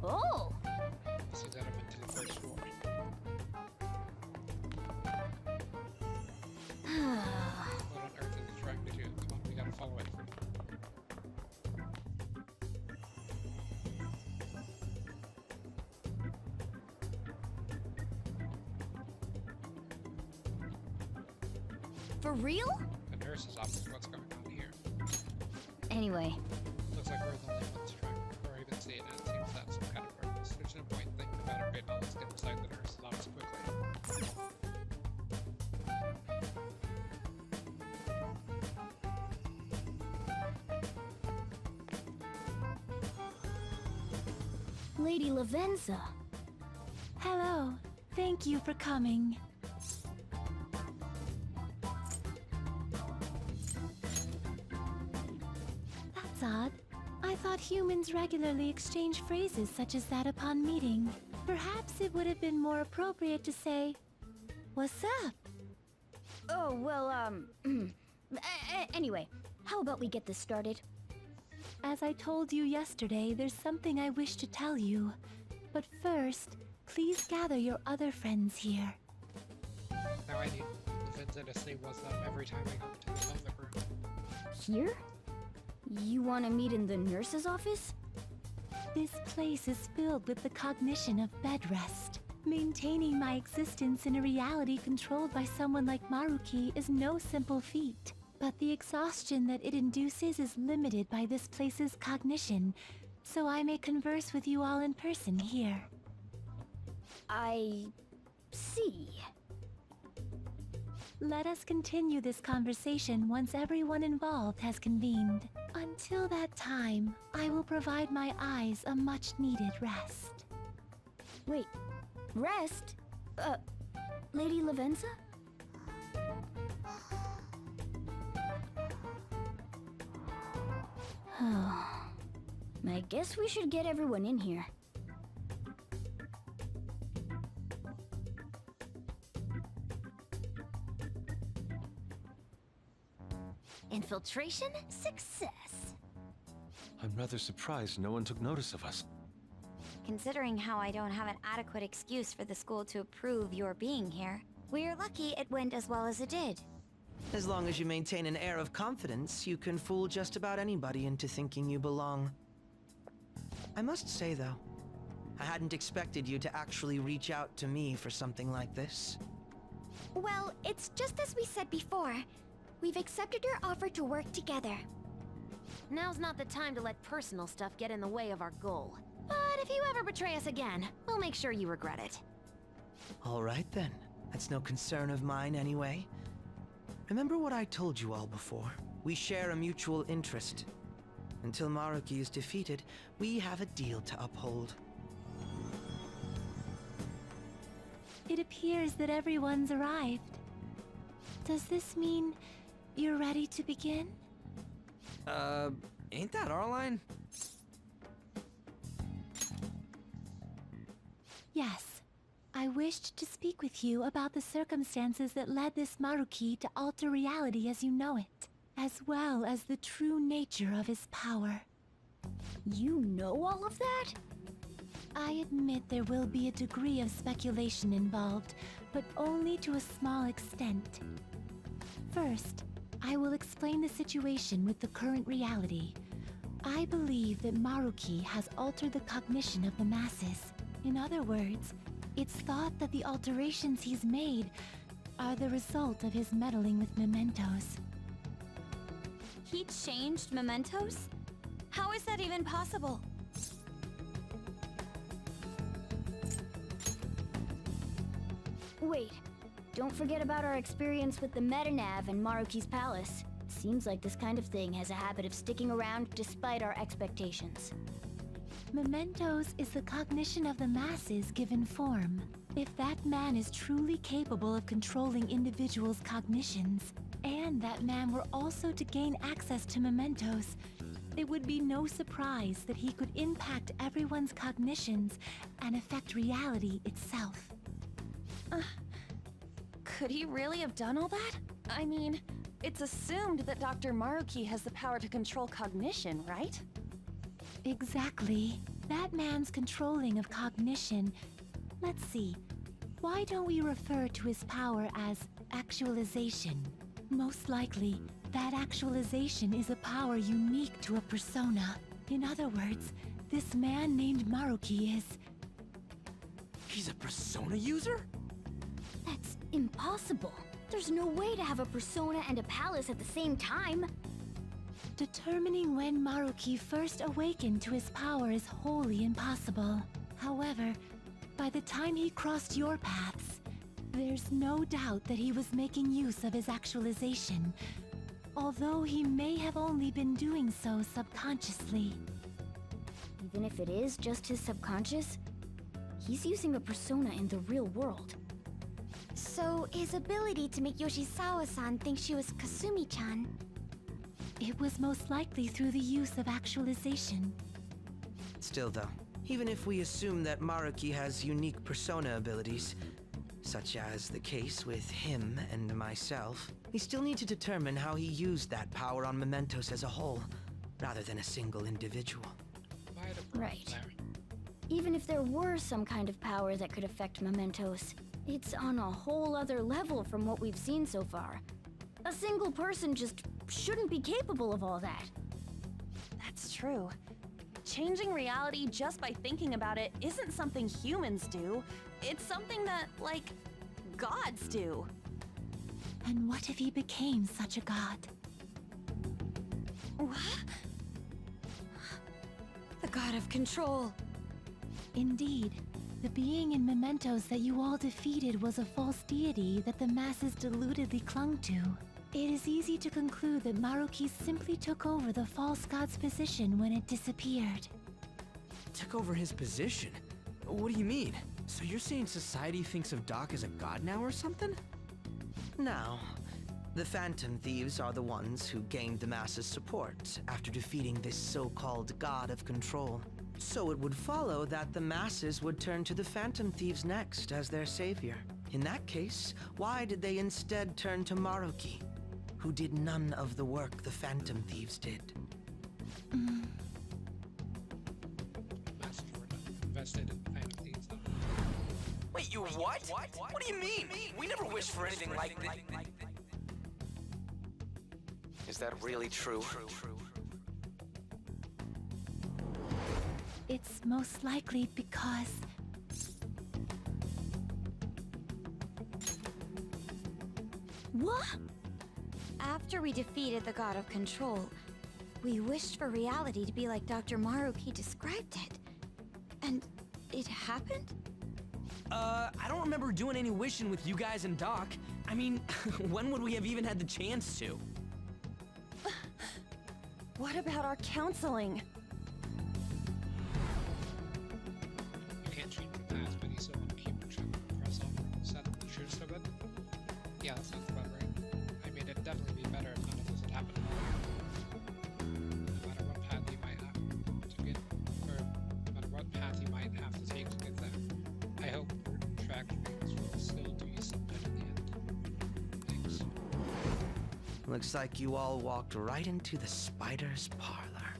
Oh! This is element to the first floor. What on earth is it trying to do? Come on, we gotta follow it for For real? the nurse's office. What's going on here? Anyway, Looks like we're the only ones trying, or even see it, and it seems to have some kind of purpose. There's no point thinking about it right now. Let's get inside the nurse's office quickly. Lady Lavenza. Hello. Thank you for coming. That's odd. I thought humans regularly exchange phrases such as that upon meeting. Perhaps it would have been more appropriate to say, "What's up?" Oh, well, anyway, how about we get this started? As I told you yesterday, there's something I wish to tell you. But first, please gather your other friends here. Now I need Lavenza to say what's up every time I go into the velvet room. Here? You want to meet in the nurse's office? This place is filled with the cognition of bed rest. Maintaining my existence in a reality controlled by someone like Maruki is no simple feat. But the exhaustion that it induces is limited by this place's cognition, so I may converse with you all in person here. I... see. Let us continue this conversation once everyone involved has convened. Until that time, I will provide my eyes a much-needed rest. Wait, rest? Lady Lavenza? I guess we should get everyone in here. Infiltration success. I'm rather surprised no one took notice of us. Considering how I don't have an adequate excuse for the school to approve your being here, we're lucky it went as well as it did. As long as you maintain an air of confidence, you can fool just about anybody into thinking you belong. I must say, though, I hadn't expected you to actually reach out to me for something like this. Well, it's just as we said before. We've accepted your offer to work together. Now's not the time to let personal stuff get in the way of our goal. But if you ever betray us again, we'll make sure you regret it. All right, then. That's no concern of mine, anyway. Remember what I told you all before? We share a mutual interest. Until Maruki is defeated, we have a deal to uphold. It appears that everyone's arrived. Does this mean you're ready to begin? Ain't that our line? Yes. I wished to speak with you about the circumstances that led this Maruki to alter reality as you know it, as well as the true nature of his power. You know all of that? I admit there will be a degree of speculation involved, but only to a small extent. First, I will explain the situation with the current reality. I believe that Maruki has altered the cognition of the masses. In other words, it's thought that the alterations he's made are the result of his meddling with mementos. He changed mementos? How is that even possible? Wait, don't forget about our experience with the Metanav and Maruki's palace. Seems like this kind of thing has a habit of sticking around despite our expectations. Mementos is the cognition of the masses given form. If that man is truly capable of controlling individuals' cognitions, and that man were also to gain access to mementos, it would be no surprise that he could impact everyone's cognitions and affect reality itself. Could he really have done all that? I mean, it's assumed that Dr. Maruki has the power to control cognition, right? Exactly. That man's controlling of cognition. Let's see. Why don't we refer to his power as actualization? Most likely, that actualization is a power unique to a persona. In other words, this man named Maruki is... He's a persona user? That's impossible. There's no way to have a persona and a palace at the same time. Determining when Maruki first awakened to his power is wholly impossible. However, by the time he crossed your paths, there's no doubt that he was making use of his actualization, although he may have only been doing so subconsciously. Even if it is just his subconscious, he's using a persona in the real world. So, his ability to make Yoshizawa-san think she was Kasumi-chan. It was most likely through the use of actualization. Still, though, even if we assume that Maruki has unique persona abilities, such as the case with him and myself, we still need to determine how he used that power on mementos as a whole, rather than a single individual. Right. Even if there were some kind of power that could affect mementos, it's on a whole other level from what we've seen so far. A single person just shouldn't be capable of all that. That's true. Changing reality just by thinking about it isn't something humans do. It's something that, like, gods do. And what if he became such a god? What? The god of control. Indeed. The being in mementos that you all defeated was a false deity that the masses deludedly clung to. It is easy to conclude that Maruki simply took over the false god's position when it disappeared. Took over his position? What do you mean? So you're saying society thinks of Doc as a god now or something? Now, The Phantom Thieves are the ones who gained the masses' support after defeating this so-called God of Control. So it would follow that the masses would turn to the Phantom Thieves next as their savior. In that case, why did they instead turn to Maruki, who did none of the work the Phantom Thieves did? Masters were invested in Phantom Thieves. Wait, you what? What do you mean? We never wished for anything like this. Is that really true? It's most likely because... What? After we defeated the God of Control, we wished for reality to be like Dr. Maruki described it. And it happened? I don't remember doing any wishing with you guys and Doc. I mean, when would we have even had the chance to? What about our counseling? You can't change the past, but you still want to keep pushing across all the set the shooters so good. Yeah, that sounds about right. I mean, it'd definitely be better if none of this had happened. No matter what path you might have to get, or no matter what path you might have to take to get there, I hope track dreams will still do you some good in the end. Thanks. Looks like you all walked right into the spider's parlor.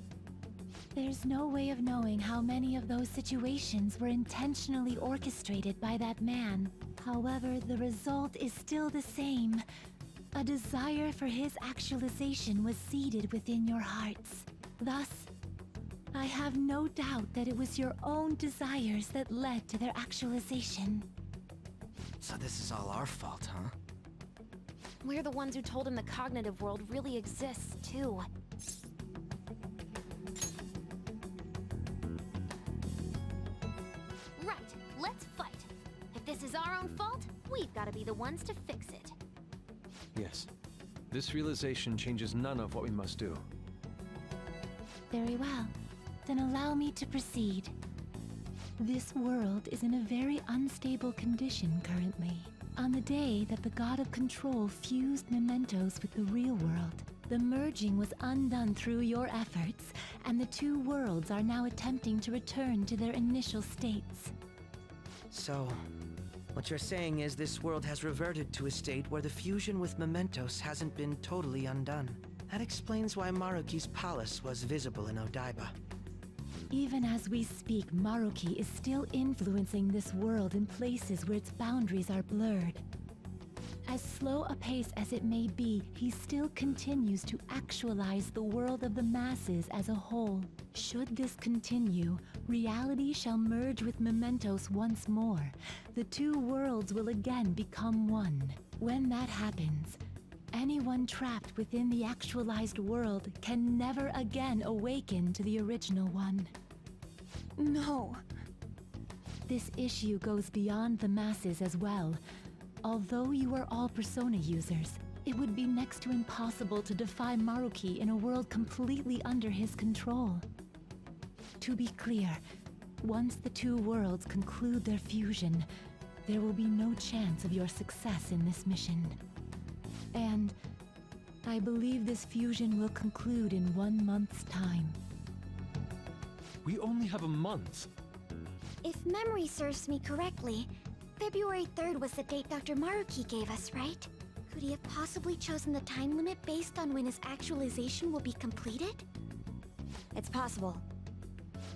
There's no way of knowing how many of those situations were intentionally orchestrated by that man. However, the result is still the same. A desire for his actualization was seeded within your hearts. Thus, I have no doubt that it was your own desires that led to their actualization. So this is all our fault, huh? We're the ones who told him the cognitive world really exists, too. Right, let's fight. If this is our own fault, we've got to be the ones to fix it. Yes. This realization changes none of what we must do. Very well. Then allow me to proceed. This world is in a very unstable condition currently. On the day that the God of Control fused mementos with the real world, the merging was undone through your efforts, and the two worlds are now attempting to return to their initial states. So, what you're saying is this world has reverted to a state where the fusion with mementos hasn't been totally undone. That explains why Maruki's palace was visible in Odaiba. Even as we speak, Maruki is still influencing this world in places where its boundaries are blurred. As slow a pace as it may be, he still continues to actualize the world of the masses as a whole. Should this continue, reality shall merge with mementos once more. The two worlds will again become one. When that happens, anyone trapped within the actualized world can never again awaken to the original one. No. This issue goes beyond the masses as well. Although you are all Persona users, it would be next to impossible to defy Maruki in a world completely under his control. To be clear, once the two worlds conclude their fusion, there will be no chance of your success in this mission. And I believe this fusion will conclude in 1 month's time. We only have a month. If memory serves me correctly, February 3rd was the date Dr. Maruki gave us, right? Could he have possibly chosen the time limit based on when his actualization will be completed? It's possible.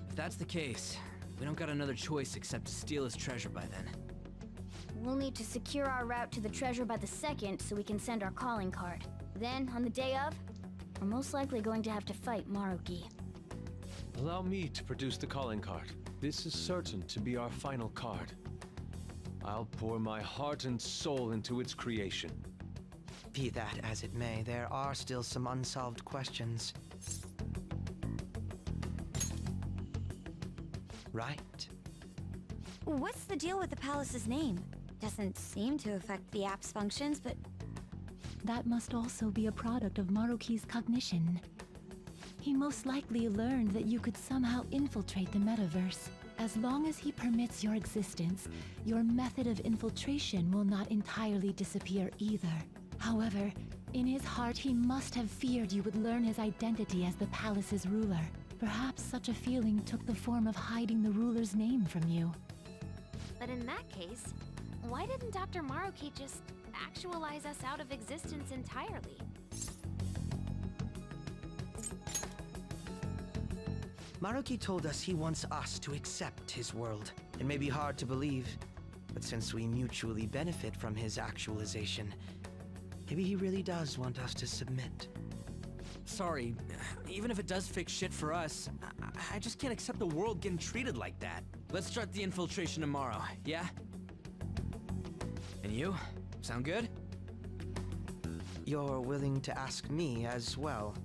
If that's the case, we don't got another choice except to steal his treasure by then. We'll need to secure our route to the treasure by the 2nd so we can send our calling card. Then, on the day of, we're most likely going to have to fight Maruki. Allow me to produce the calling card. This is certain to be our final card. I'll pour my heart and soul into its creation. Be that as it may, there are still some unsolved questions. Right? What's the deal with the palace's name? Doesn't seem to affect the app's functions, but... That must also be a product of Maruki's cognition. He most likely learned that you could somehow infiltrate the metaverse. As long as he permits your existence, your method of infiltration will not entirely disappear either. However, In his heart, he must have feared you would learn his identity as the palace's ruler. Perhaps such a feeling took the form of hiding the ruler's name from you. But in that case, why didn't Dr. Maruki just actualize us out of existence entirely? Maruki told us he wants us to accept his world. It may be hard to believe, but since we mutually benefit from his actualization, maybe he really does want us to submit. Sorry, even if it does fix shit for us, I just can't accept the world getting treated like that. Let's start the infiltration tomorrow, yeah? And you? Sound good? You're willing to ask me as well?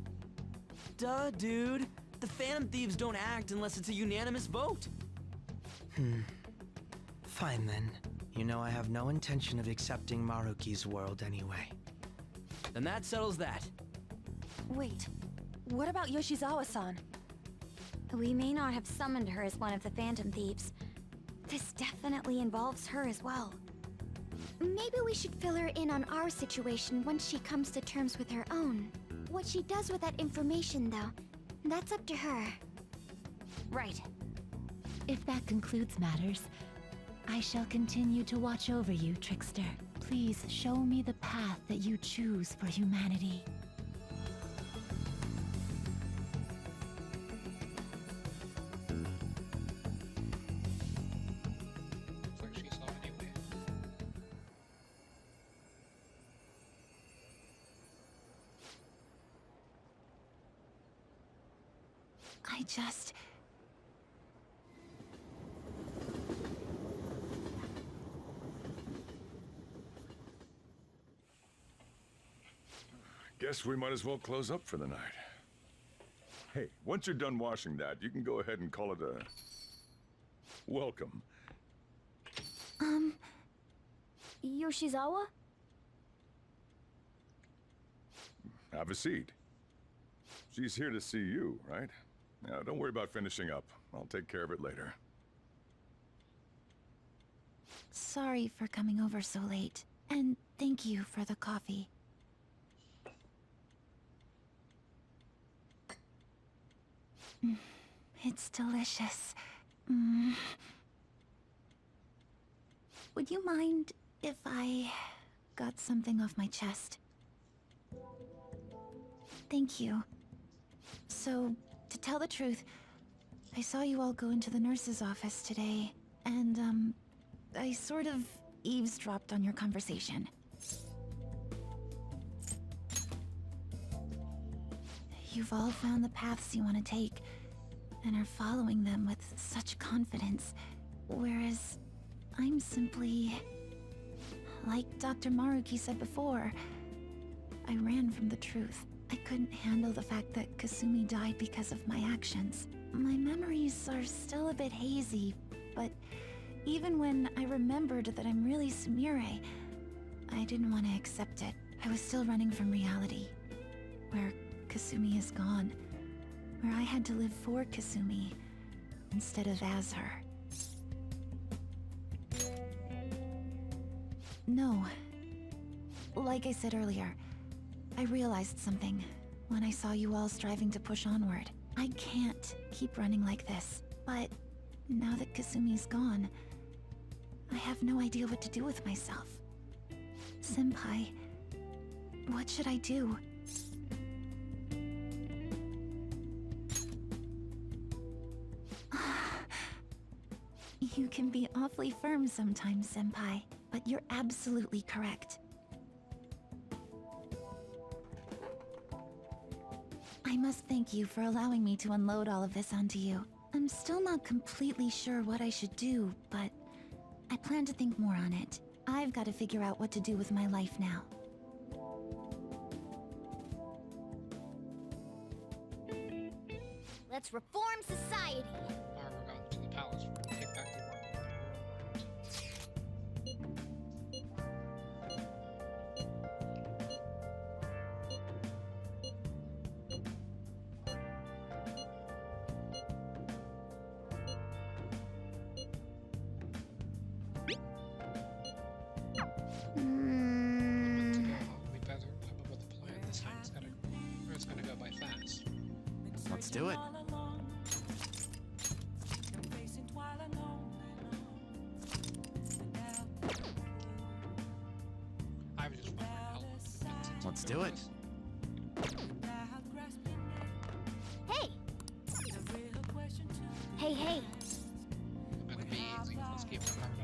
Duh, dude. The Phantom Thieves don't act unless it's a unanimous vote. Fine then. You know I have no intention of accepting Maruki's world anyway. Then that settles that. Wait, what about Yoshizawa-san? We may not have summoned her as one of the Phantom Thieves. This definitely involves her as well. Maybe we should fill her in on our situation once she comes to terms with her own. What she does with that information, though, that's up to her. Right. If that concludes matters, I shall continue to watch over you, Trickster. Please show me the path that you choose for humanity. Looks like she saw it anyway. I just... Guess we might as well close up for the night. Hey, once you're done washing that, you can go ahead and call it a... welcome. Yoshizawa? Have a seat. She's here to see you, right? Now, don't worry about finishing up. I'll take care of it later. Sorry for coming over so late, and thank you for the coffee. It's delicious. Would you mind if I got something off my chest? Thank you. So, to tell the truth, I saw you all go into the nurse's office today, and, I sort of eavesdropped on your conversation. You've all found the paths you want to take, and are following them with such confidence, whereas I'm simply... like Dr. Maruki said before, I ran from the truth. I couldn't handle the fact that Kasumi died because of my actions. My memories are still a bit hazy, but even when I remembered that I'm really Sumire, I didn't want to accept it. I was still running from reality, where Kasumi is gone, where I had to live for Kasumi instead of as her. No. Like I said earlier, I realized something when I saw you all striving to push onward. I can't keep running like this, but now that Kasumi's gone, I have no idea what to do with myself. Senpai, what should I do? You can be awfully firm sometimes, Senpai, but you're absolutely correct. I must thank you for allowing me to unload all of this onto you. I'm still not completely sure what I should do, but I plan to think more on it. I've got to figure out what to do with my life now. Let's reform society! Alright, we're going to the palace. We're gonna take back the world. We better come up with a plan. Let's do it. I was just wondering how long since Let's it do it. was. Hey! Hey, hey! It better be easy. Let's keep it hard up.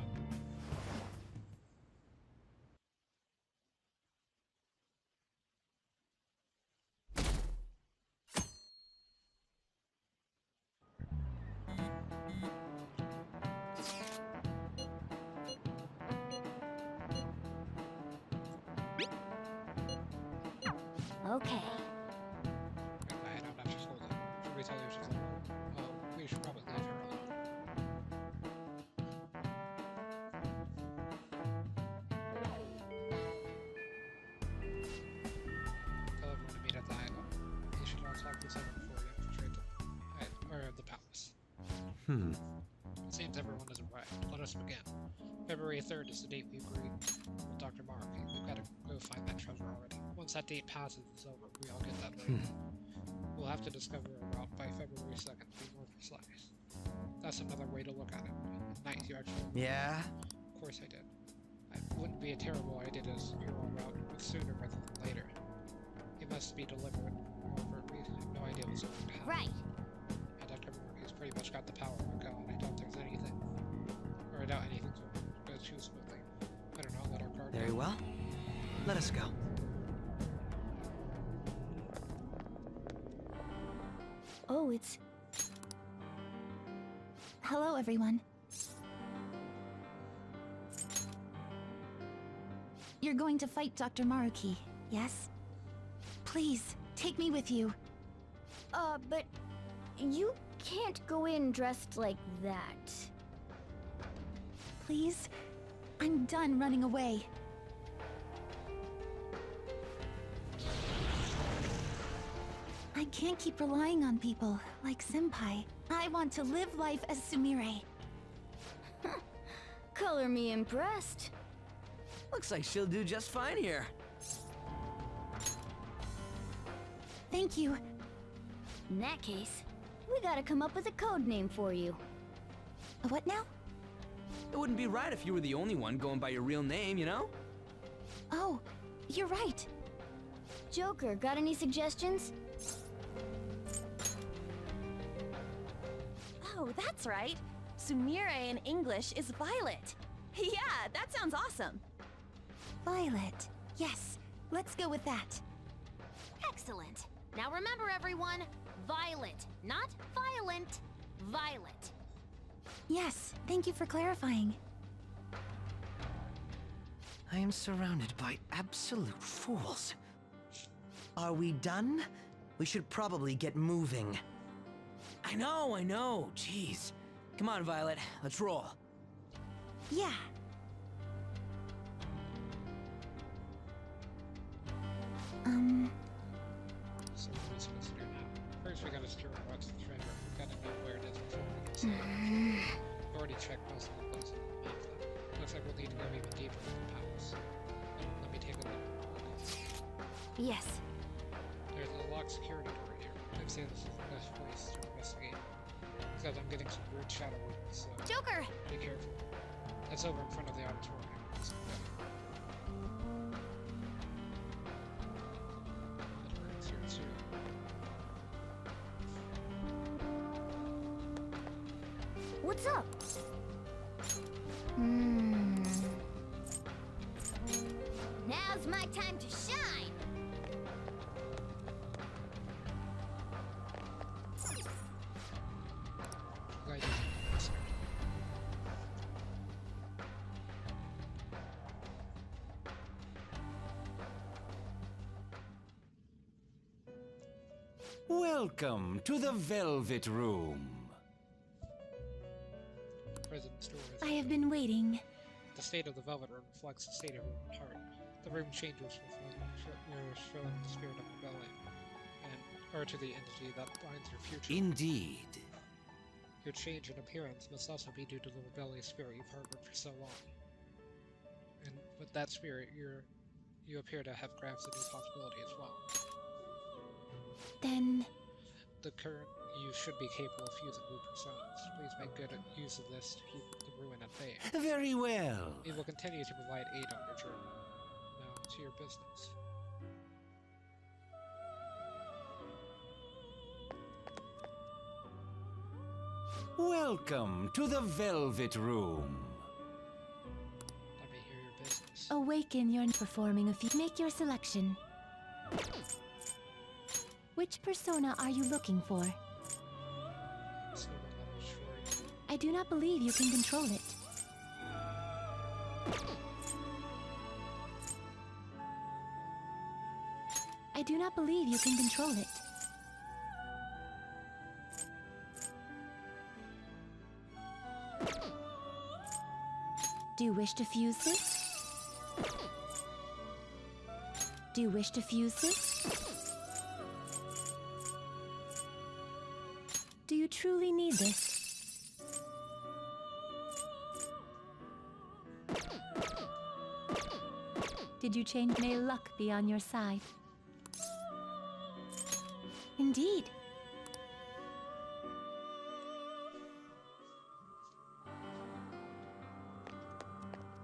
Okay. I don't have to hold it. Should we tell her she's like, oh, we should probably leave her alone. Tell everyone to meet at the island. You should all talk this over before we infiltrate the palace. It seems everyone has arrived. Let us begin. February 3rd is the date we agreed with Dr. Maruki. We've got to go find that treasure already. Once that date passes, it's over. We all get that right. We'll have to discover a route by February 2nd to be more precise. That's another way to look at it. Nice, you actually... Yeah? Of course I did. It wouldn't be a terrible idea to secure a route, but sooner rather than later. It must be deliberate. However, we have no idea what's going to happen. Right. And Dr. Maruki's pretty much got the power of a god. I doubt there's anything. Or I doubt anything's going to go too smoothly. I don't know, let our guard Very down. well. Let us go. Oh, it's... Hello, everyone. You're going to fight Dr. Maruki, yes? Please, take me with you. But you can't go in dressed like that. Please? I'm done running away. I can't keep relying on people like Senpai. I want to live life as Sumire. Color me impressed. Looks like she'll do just fine here. Thank you. In that case, we gotta come up with a code name for you. What now? It wouldn't be right if you were the only one going by your real name, you know? Oh, you're right. Joker, got any suggestions? Oh, that's right. Sumire in English is Violet. Yeah, that sounds awesome. Violet. Yes, let's go with that. Excellent. Now remember, everyone, Violet, not violent. Violet. Yes, thank you for clarifying. I am surrounded by absolute fools. Are we done? We should probably get moving. I know. Jeez. Come on, Violet. Let's roll. Yeah. So what are we supposed to do now? First we gotta secure a route to the treasure. We've gotta know where it is before we can see it. We've already checked most of the places on the map though. Looks like we'll need to go even deeper into the palace. Let me take a look. Yes. There's a locked security door here. I'd say this is the best place to investigate. Except I'm getting some weird shadow movements, so Joker! be careful. That's over in front of the auditorium. So, it's here too. What's up? Now's my time to shine! Guys, it's- Welcome to the Velvet Room. President's door is I have been waiting. The state of the Velvet Room reflects the state of your heart. The room changes with one you're showing the spirit of rebellion, or to the entity that binds your future. Indeed. Your change in appearance must also be due to the rebellious spirit you've harbored for so long. And with that spirit, you appear to have grasped a new possibility as well. Then... the current, you should be capable of fusing new personas. Please make good use of this to keep the ruin at bay. Very well. We will continue to provide aid on your journey. Now, to your business. Welcome to the Velvet Room. Let me hear your business. Awaken your performing a feat. Make your selection. Which persona are you looking for? I do not believe you can control it. I do not believe you can control it. Do you wish to fuse this? Do you wish to fuse this? Do you truly need this? Did you change? May luck be on your side. Indeed.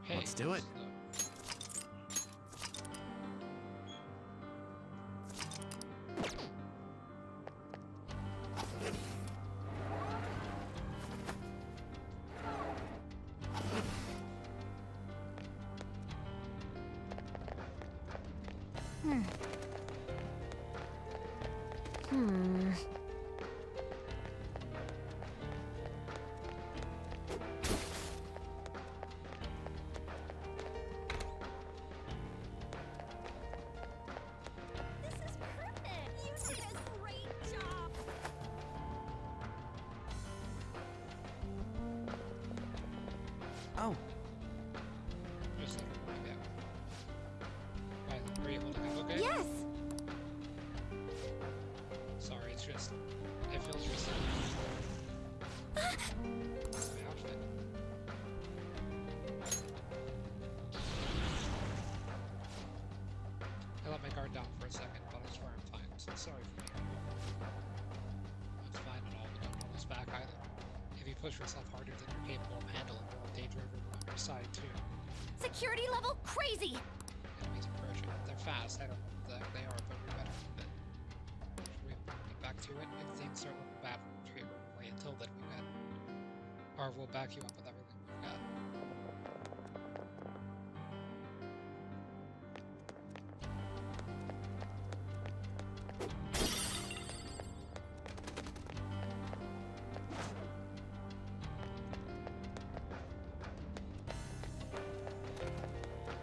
Hey, Let's do it. Oh. Just like a like that. Are you holding up okay? Yes! Sorry, it's just... It feels just... my outfit. I let my guard down for a second, but I swear I'm fine, so sorry for me. It's fine at all, but don't hold us back either. If you push yourself harder than you're capable of handling, you're in danger of everyone on your side too. Security level crazy! Enemies approaching. They're fast, I don't know what the heck they are, but we better move it. Should we get back to it? If things start looking bad, we'll retreat. Wait until then we got. Or we'll back you up with everything we've got.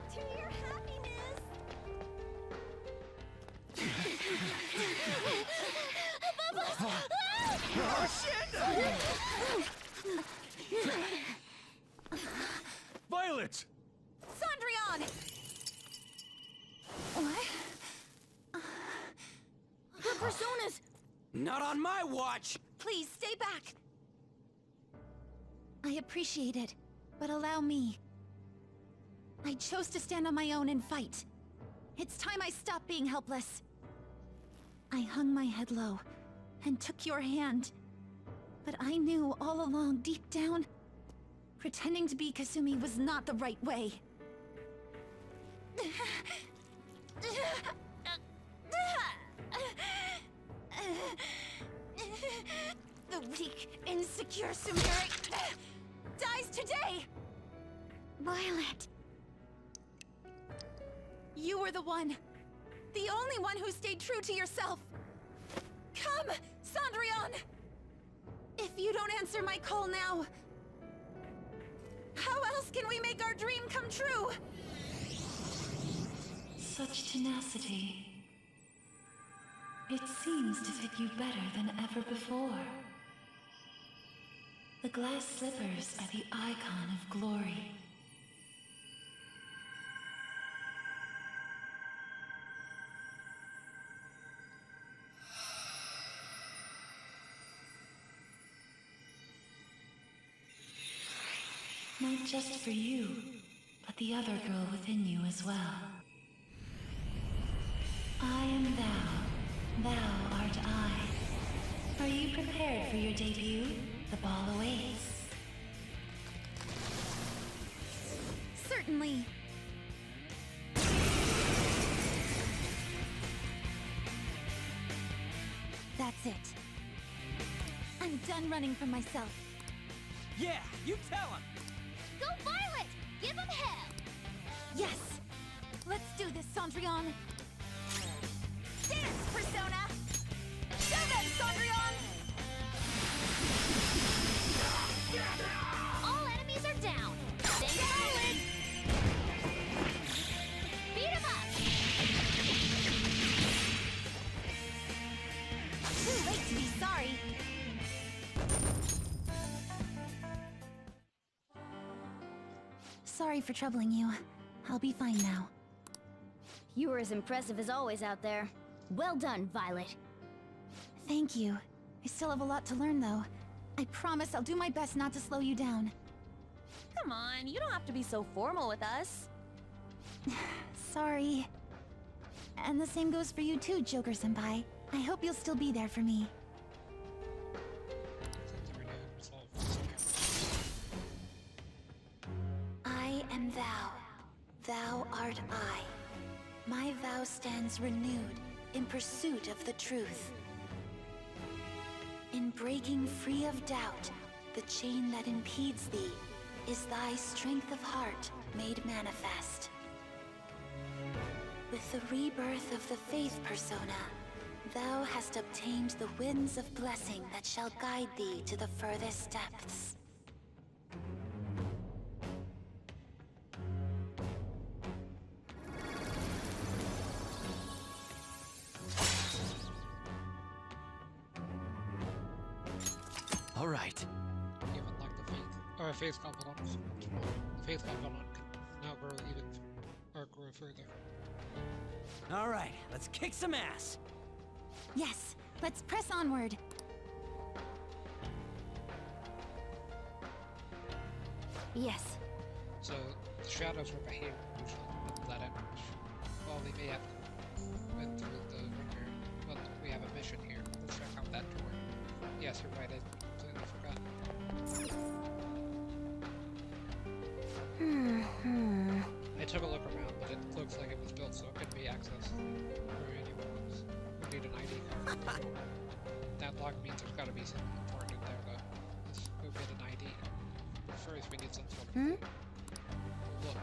To your happiness! Oh, shit! Violet! Cendrillon! What? Her personas! Not on my watch! Please, stay back! I appreciate it, but allow me. I chose to stand on my own and fight. It's time I stopped being helpless. I hung my head low and took your hand. But I knew all along, deep down, pretending to be Kasumi was not the right way. The weak, insecure Sumire dies today! Violet! You were the one. The only one who stayed true to yourself. Come, Cendrillon! If you don't answer my call now, how else can we make our dream come true? Such tenacity. It seems to fit you better than ever before. The glass slippers are the icon of glory. Not just for you, but the other girl within you as well. I am thou, thou art I. you prepared for your debut? The ball awaits. Certainly. That's it. I'm done running from myself. Yeah, you tell him! Go Violet! Give him hell! Yes! Let's do this, Cendrillon! Dance, Persona! Show them, Cendrillon! All enemies are down! Stay solid! Beat him up! Too late to be sorry! Sorry for troubling you. I'll be fine now. You were as impressive as always out there. Well done, Violet. Thank you. I still have a lot to learn, though. I promise I'll do my best not to slow you down. Come on, you don't have to be so formal with us. Sorry. And the same goes for you too, Joker-senpai. I hope you'll still be there for me. I am thou. Thou art I. My vow stands renewed in pursuit of the truth. In breaking free of doubt, the chain that impedes thee is thy strength of heart made manifest. With the rebirth of the Faith Persona, thou hast obtained the winds of blessing that shall guide thee to the furthest depths. All right. Even like the faith, or faith component. The faith component can now grow even, or grow further. All right, let's kick some ass. Yes, let's press onward. Yes. So the shadows were behaving usually with that image. Well, they may have went through the ringer, but we have a mission here. Let's check out that door. Yes, you're right. I completely forgot. I took a look around, but it looks like it was built so it couldn't be accessed or anyone else. We need an ID card. That lock means there's gotta be something important in there, though. Let's go get an ID. But first, we need some sort of look.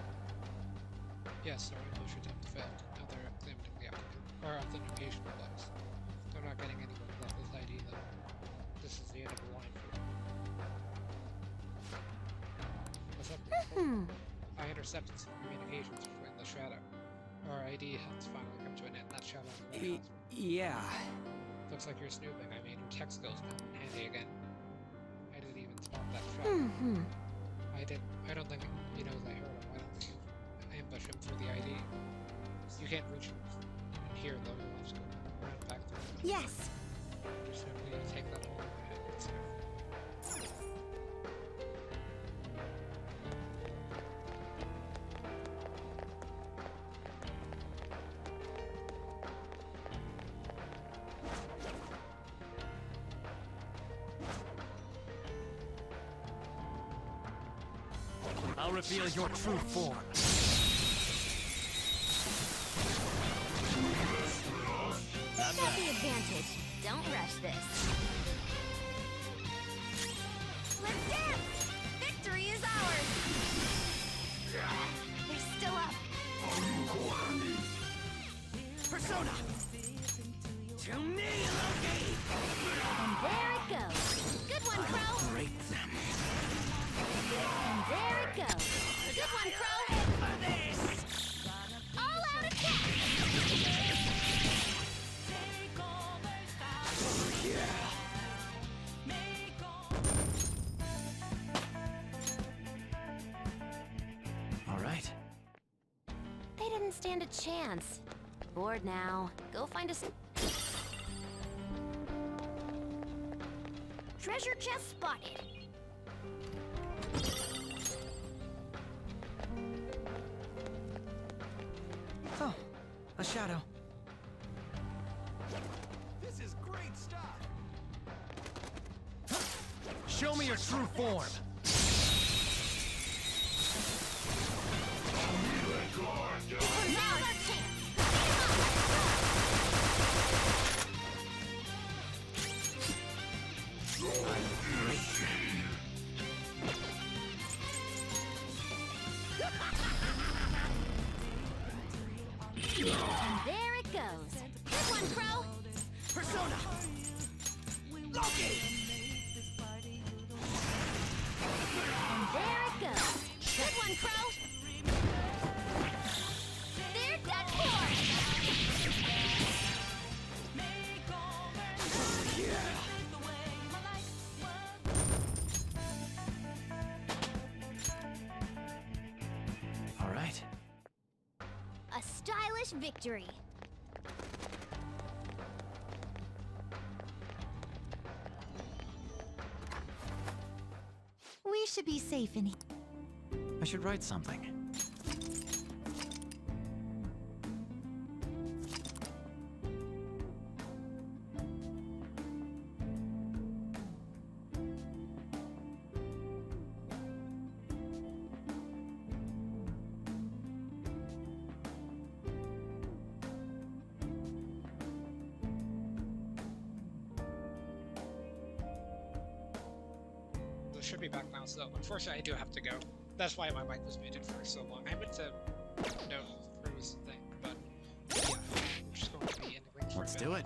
Yes, our illusion attempt failed. Now they're examining the applicant, or authentication device. They're not getting anywhere without this ID, though. This is the end of the line for them. What's up? I intercepted some communications between the shadow. Our ID has finally come to an end. That shadow. Yeah. Looks like you're snooping. I mean, your tech skills come in handy again. I didn't even spot that shadow. I don't think he knows I heard him. Why don't you ambush him through the ID? You can't reach him in here, though. You'll have to go around back through. Yes. Just simply take that whole head. I'll reveal your true form. Got the advantage. Don't rush this. Let's dance! Victory is ours! They're still up. Persona! To me, Loki! And there it goes. Good one, Crow. Break them. And there it goes. Good one, Crow. All out attack. All right. They didn't stand a chance. Bored now. Go find us. Treasure chest spotted. Oh, a shadow. This is great stuff. Show me your true form! And there it goes. Good one, Crow! Persona! Loki! And there it goes. Good one, Crow! There's that force! All right. A stylish victory. We should be safe in here. I should write something. Should be back now, so unfortunately I do have to go. That's why my mic was muted for so long. I meant to note Crew's thing, but yeah, I'm just going to be ending. Let's do it.